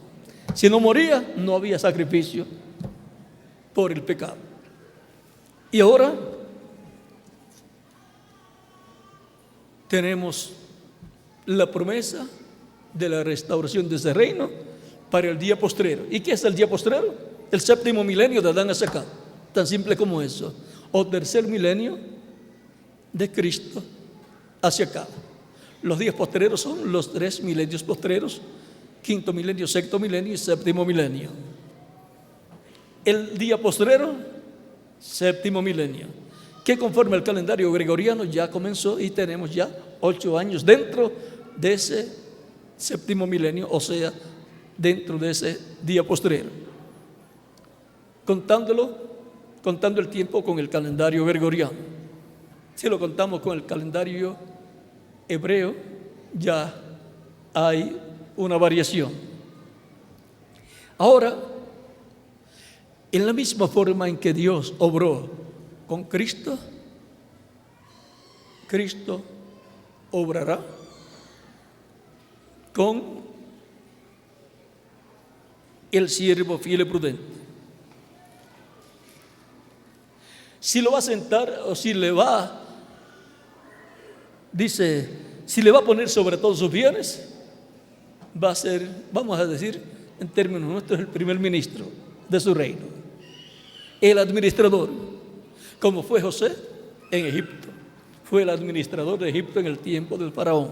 S1: Si no moría, no había sacrificio por el pecado. Y ahora tenemos la promesa de la restauración de ese reino para el día postrero. ¿Y qué es el día postrero? El séptimo milenio de Adán hacia acá. Tan simple como eso. O tercer milenio de Cristo hacia acá. Los días postreros son los 3 milenios postreros: quinto milenio, sexto milenio y séptimo milenio. El día postrero, séptimo milenio, que conforme al calendario gregoriano ya comenzó y tenemos ya 8 años dentro de ese séptimo milenio, o sea, dentro de ese día postrero, contando el tiempo con el calendario gregoriano. Si lo contamos con el calendario hebreo, ya hay una variación. Ahora, en la misma forma en que Dios obró con Cristo, Cristo obrará con el siervo fiel y prudente. Si lo va a sentar o si le va, dice, si le va a poner sobre todos sus bienes, va a ser, vamos a decir en términos nuestros, el primer ministro de su reino, el administrador, como fue José en Egipto. Fue el administrador de Egipto en el tiempo del faraón.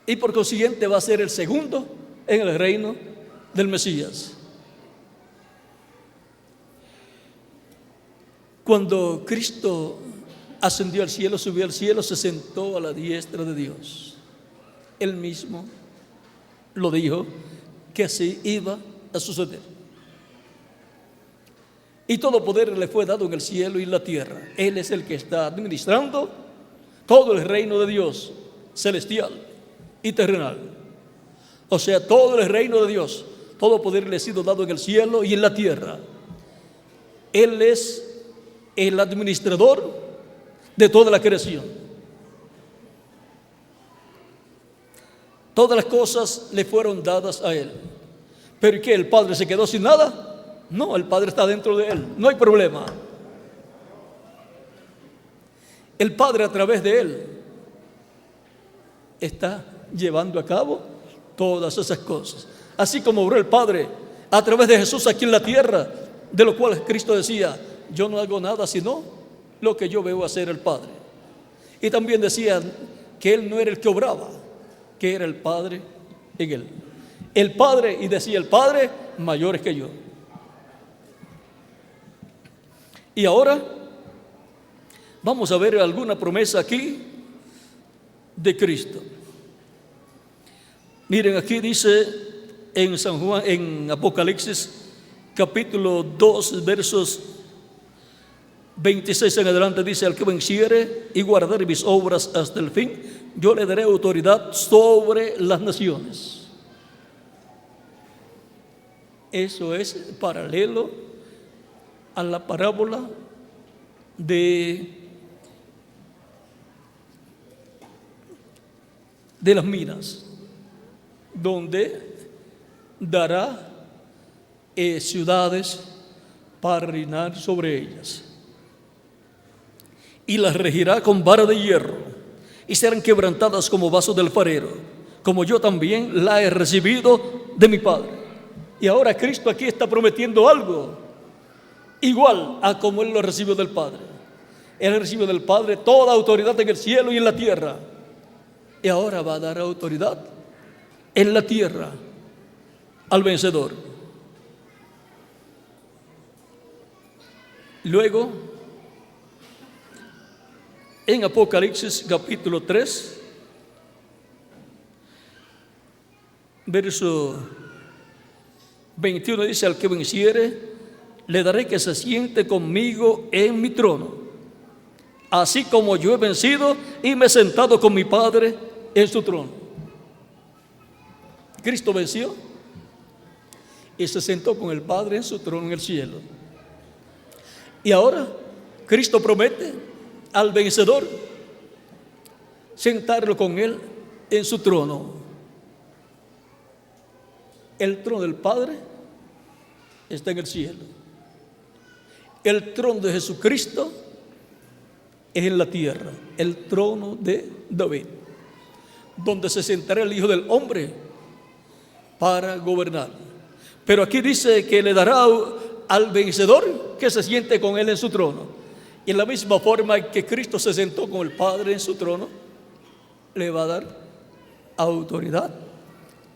S1: Y por consiguiente va a ser el segundo en el reino del Mesías. Cuando Cristo ascendió al cielo, subió al cielo, se sentó a la diestra de Dios. Él mismo lo dijo que así iba a suceder. Y todo poder le fue dado en el cielo y en la tierra. Él es el que está administrando todo el reino de Dios, celestial y terrenal. O sea, todo el reino de Dios, todo poder le ha sido dado en el cielo y en la tierra. Él es el administrador de toda la creación. Todas las cosas le fueron dadas a Él. ¿Pero qué? ¿El Padre se quedó sin nada? No, el Padre está dentro de Él, no hay problema. El Padre a través de Él está llevando a cabo todas esas cosas. Así como obró el Padre a través de Jesús aquí en la tierra, de lo cual Cristo decía, yo no hago nada sino lo que yo veo hacer el Padre. Y también decía que Él no era el que obraba, que era el Padre en Él. El Padre, y decía el Padre, mayores que yo. Y ahora vamos a ver alguna promesa aquí de Cristo. Miren, aquí dice en San Juan, en Apocalipsis capítulo 2, versos 26 en adelante, dice: al que venciere y guardare mis obras hasta el fin, yo le daré autoridad sobre las naciones. Eso es paralelo a la parábola de las minas, donde dará ciudades para reinar sobre ellas, y las regirá con vara de hierro, y serán quebrantadas como vasos del alfarero, como yo también la he recibido de mi Padre. Y ahora Cristo aquí está prometiendo algo igual a como Él lo recibió del Padre. Él recibió del Padre toda autoridad en el cielo y en la tierra, y ahora va a dar autoridad en la tierra al vencedor. Luego, en Apocalipsis capítulo 3, verso 21 dice: al que venciere, le daré que se siente conmigo en mi trono, así como yo he vencido y me he sentado con mi Padre en su trono. Cristo venció y se sentó con el Padre en su trono en el cielo. Y ahora Cristo promete al vencedor sentarlo con él en su trono. El trono del Padre está en el cielo. El trono de Jesucristo es en la tierra, el trono de David, donde se sentará el Hijo del Hombre para gobernar. Pero aquí dice que le dará al vencedor que se siente con él en su trono. Y en la misma forma que Cristo se sentó con el Padre en su trono, le va a dar autoridad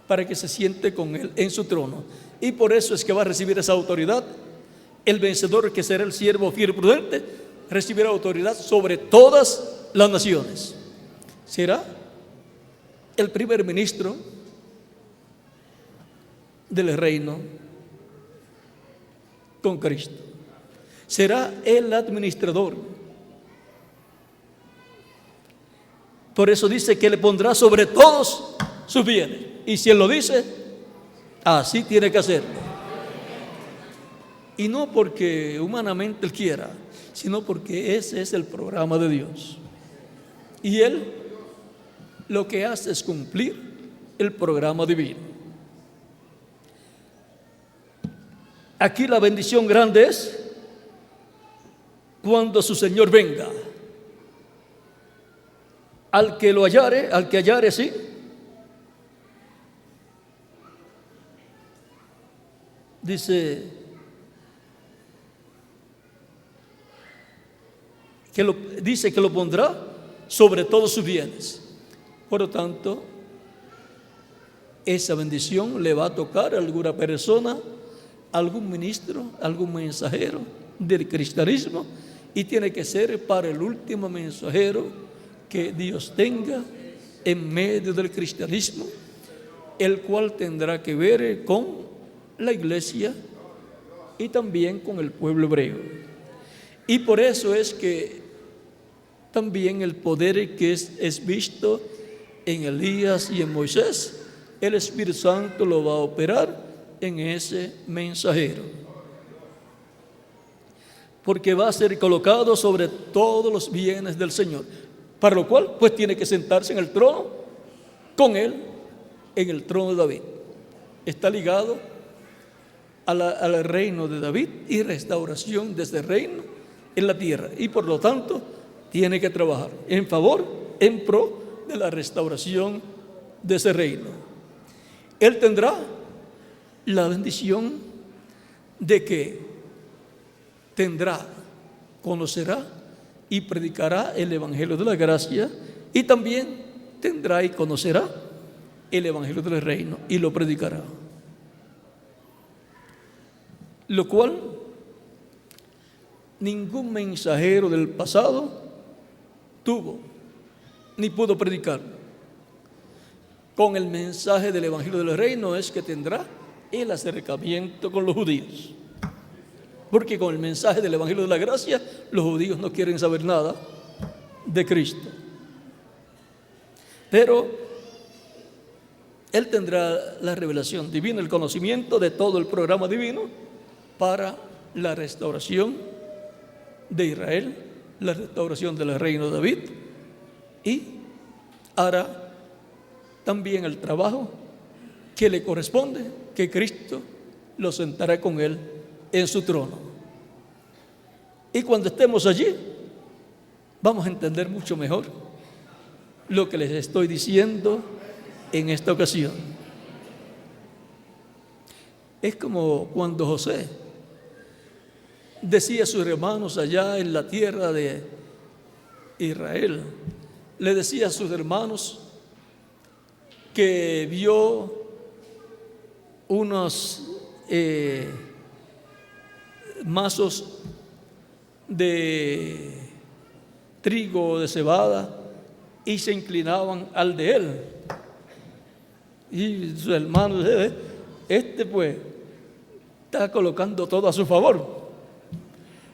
S1: para que se siente con él en su trono. Y por eso es que va a recibir esa autoridad. El vencedor, que será el siervo fiel y prudente, recibirá autoridad sobre todas las naciones. Será el primer ministro del reino con Cristo. Será el administrador. Por eso dice que le pondrá sobre todos sus bienes. Y si él lo dice, así tiene que hacerlo. Y no porque humanamente él quiera, sino porque ese es el programa de Dios. Y él lo que hace es cumplir el programa divino. Aquí la bendición grande es cuando su Señor venga. Al que lo hallare, al que hallare, sí, dice que lo pondrá sobre todos sus bienes. Por lo tanto, esa bendición le va a tocar a alguna persona, algún ministro, algún mensajero del cristianismo, y tiene que ser para el último mensajero que Dios tenga en medio del cristianismo, el cual tendrá que ver con la iglesia y también con el pueblo hebreo. Y por eso es que también el poder que es visto en Elías y en Moisés, el Espíritu Santo lo va a operar en ese mensajero, porque va a ser colocado sobre todos los bienes del Señor, para lo cual pues tiene que sentarse en el trono con él, en el trono de David. Está ligado al reino de David y restauración de ese reino en la tierra, y por lo tanto tiene que trabajar en favor, en pro de la restauración de ese reino. Él tendrá la bendición de que conocerá y predicará el evangelio de la gracia, y también tendrá y conocerá el evangelio del reino y lo predicará, lo cual ningún mensajero del pasado tuvo ni pudo predicar. Con el mensaje del evangelio del reino es que tendrá el acercamiento con los judíos, porque con el mensaje del evangelio de la gracia los judíos no quieren saber nada de Cristo. Pero él tendrá la revelación divina, el conocimiento de todo el programa divino para la restauración de Israel, la restauración del reino de David, y hará también el trabajo que le corresponde, que Cristo lo sentará con él en su trono. Y cuando estemos allí, vamos a entender mucho mejor lo que les estoy diciendo en esta ocasión. Es como cuando José decía a sus hermanos allá en la tierra de Israel, le decía a sus hermanos que vio unos mazos de trigo o de cebada y se inclinaban al de él. Y sus hermanos, pues Está colocando todo a su favor.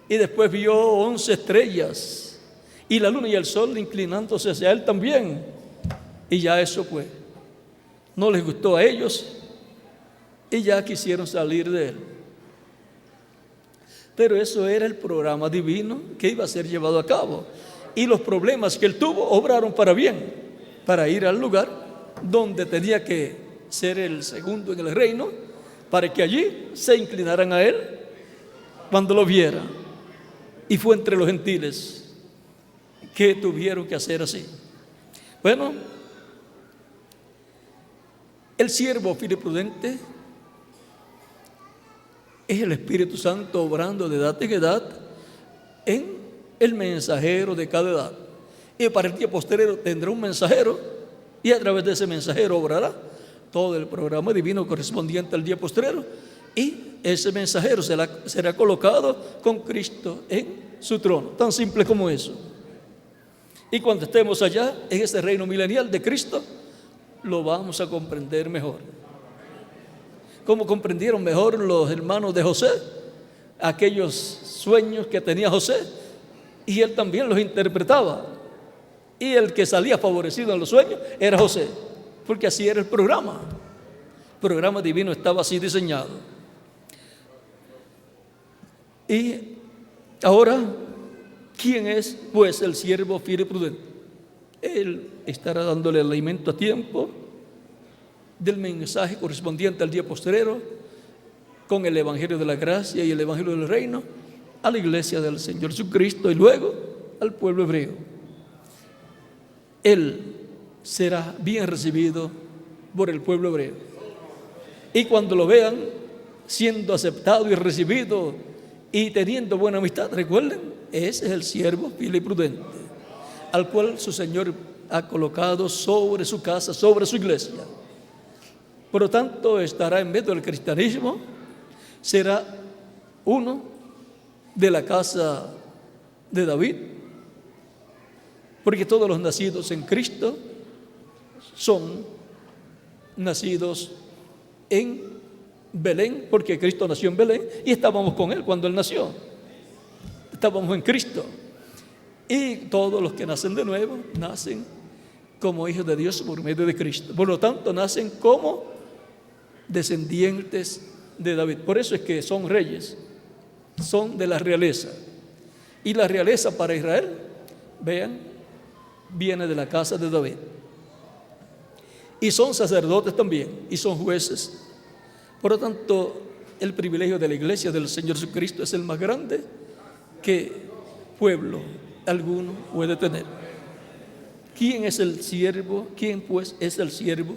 S1: Y después vio 11 estrellas y la luna y el sol inclinándose hacia él también. Y ya eso pues no les gustó a ellos y ya quisieron salir de él. Pero eso era el programa divino que iba a ser llevado a cabo. Y los problemas que él tuvo obraron para bien, para ir al lugar donde tenía que ser el segundo en el reino, para que allí se inclinaran a él cuando lo viera. Y fue entre los gentiles que tuvieron que hacer así. Bueno, el siervo fiel y prudente es el Espíritu Santo obrando de edad en edad en el mensajero de cada edad. Y para el día postrero tendrá un mensajero y a través de ese mensajero obrará todo el programa divino correspondiente al día postrero, y ese mensajero será colocado con Cristo en su trono. Tan simple como eso. Y cuando estemos allá en ese reino milenial de Cristo, lo vamos a comprender mejor. Como comprendieron mejor los hermanos de José aquellos sueños que tenía José, y él también los interpretaba, y el que salía favorecido en los sueños era José, porque así era el programa divino, estaba así diseñado. Y ahora, ¿quién es pues el siervo fiel y prudente? Él estará dándole el alimento a tiempo del mensaje correspondiente al día postrero, con el evangelio de la gracia y el evangelio del reino, a la iglesia del Señor Jesucristo y luego al pueblo hebreo. Él será bien recibido por el pueblo hebreo, y cuando lo vean siendo aceptado y recibido y teniendo buena amistad, recuerden, ese es el siervo fiel y prudente, al cual su Señor ha colocado sobre su casa, sobre su iglesia. Por lo tanto, estará en medio del cristianismo, será uno de la casa de David, porque todos los nacidos en Cristo son nacidos en Belén, porque Cristo nació en Belén y estábamos con Él cuando Él nació. Estábamos en Cristo. Y todos los que nacen de nuevo, nacen como hijos de Dios por medio de Cristo. Por lo tanto, nacen como descendientes de David. Por eso es que son reyes, son de la realeza. Y la realeza para Israel, vean, viene de la casa de David. Y son sacerdotes también, y son jueces. Por lo tanto, el privilegio de la iglesia del Señor Jesucristo es el más grande que pueblo alguno puede tener. ¿Quién es el siervo? ¿Quién pues es el siervo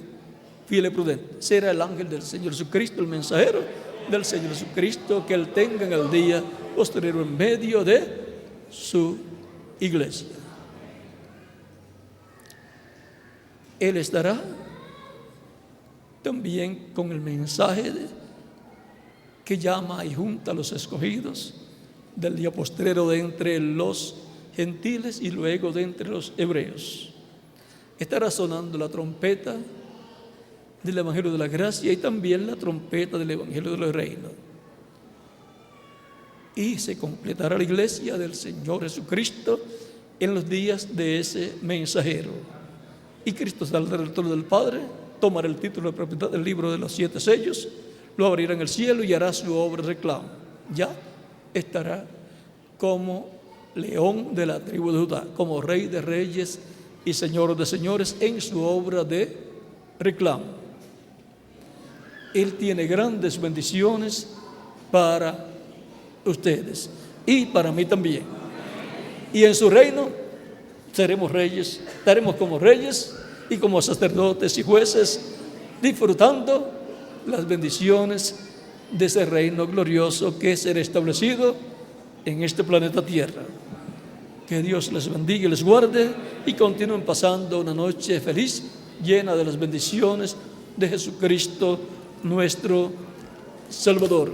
S1: fiel y prudente? Será el ángel del Señor Jesucristo, el mensajero del Señor Jesucristo, que Él tenga en el día posterior en medio de su iglesia. Él estará también con el mensaje que llama y junta a los escogidos del día postrero de entre los gentiles y luego de entre los hebreos. Estará sonando la trompeta del evangelio de la gracia y también la trompeta del evangelio del reino. Y se completará la iglesia del Señor Jesucristo en los días de ese mensajero. Y Cristo saldrá del trono del Padre, tomará el título de propiedad del libro de los 7 sellos, lo abrirá en el cielo y hará su obra de reclamo. Ya estará como león de la tribu de Judá, como rey de reyes y señor de señores en su obra de reclamo. Él tiene grandes bendiciones para ustedes y para mí también. Y en su reino seremos reyes, estaremos como reyes y como sacerdotes y jueces, disfrutando las bendiciones de ese reino glorioso que será establecido en este planeta Tierra. Que Dios les bendiga y les guarde y continúen pasando una noche feliz, llena de las bendiciones de Jesucristo, nuestro Salvador.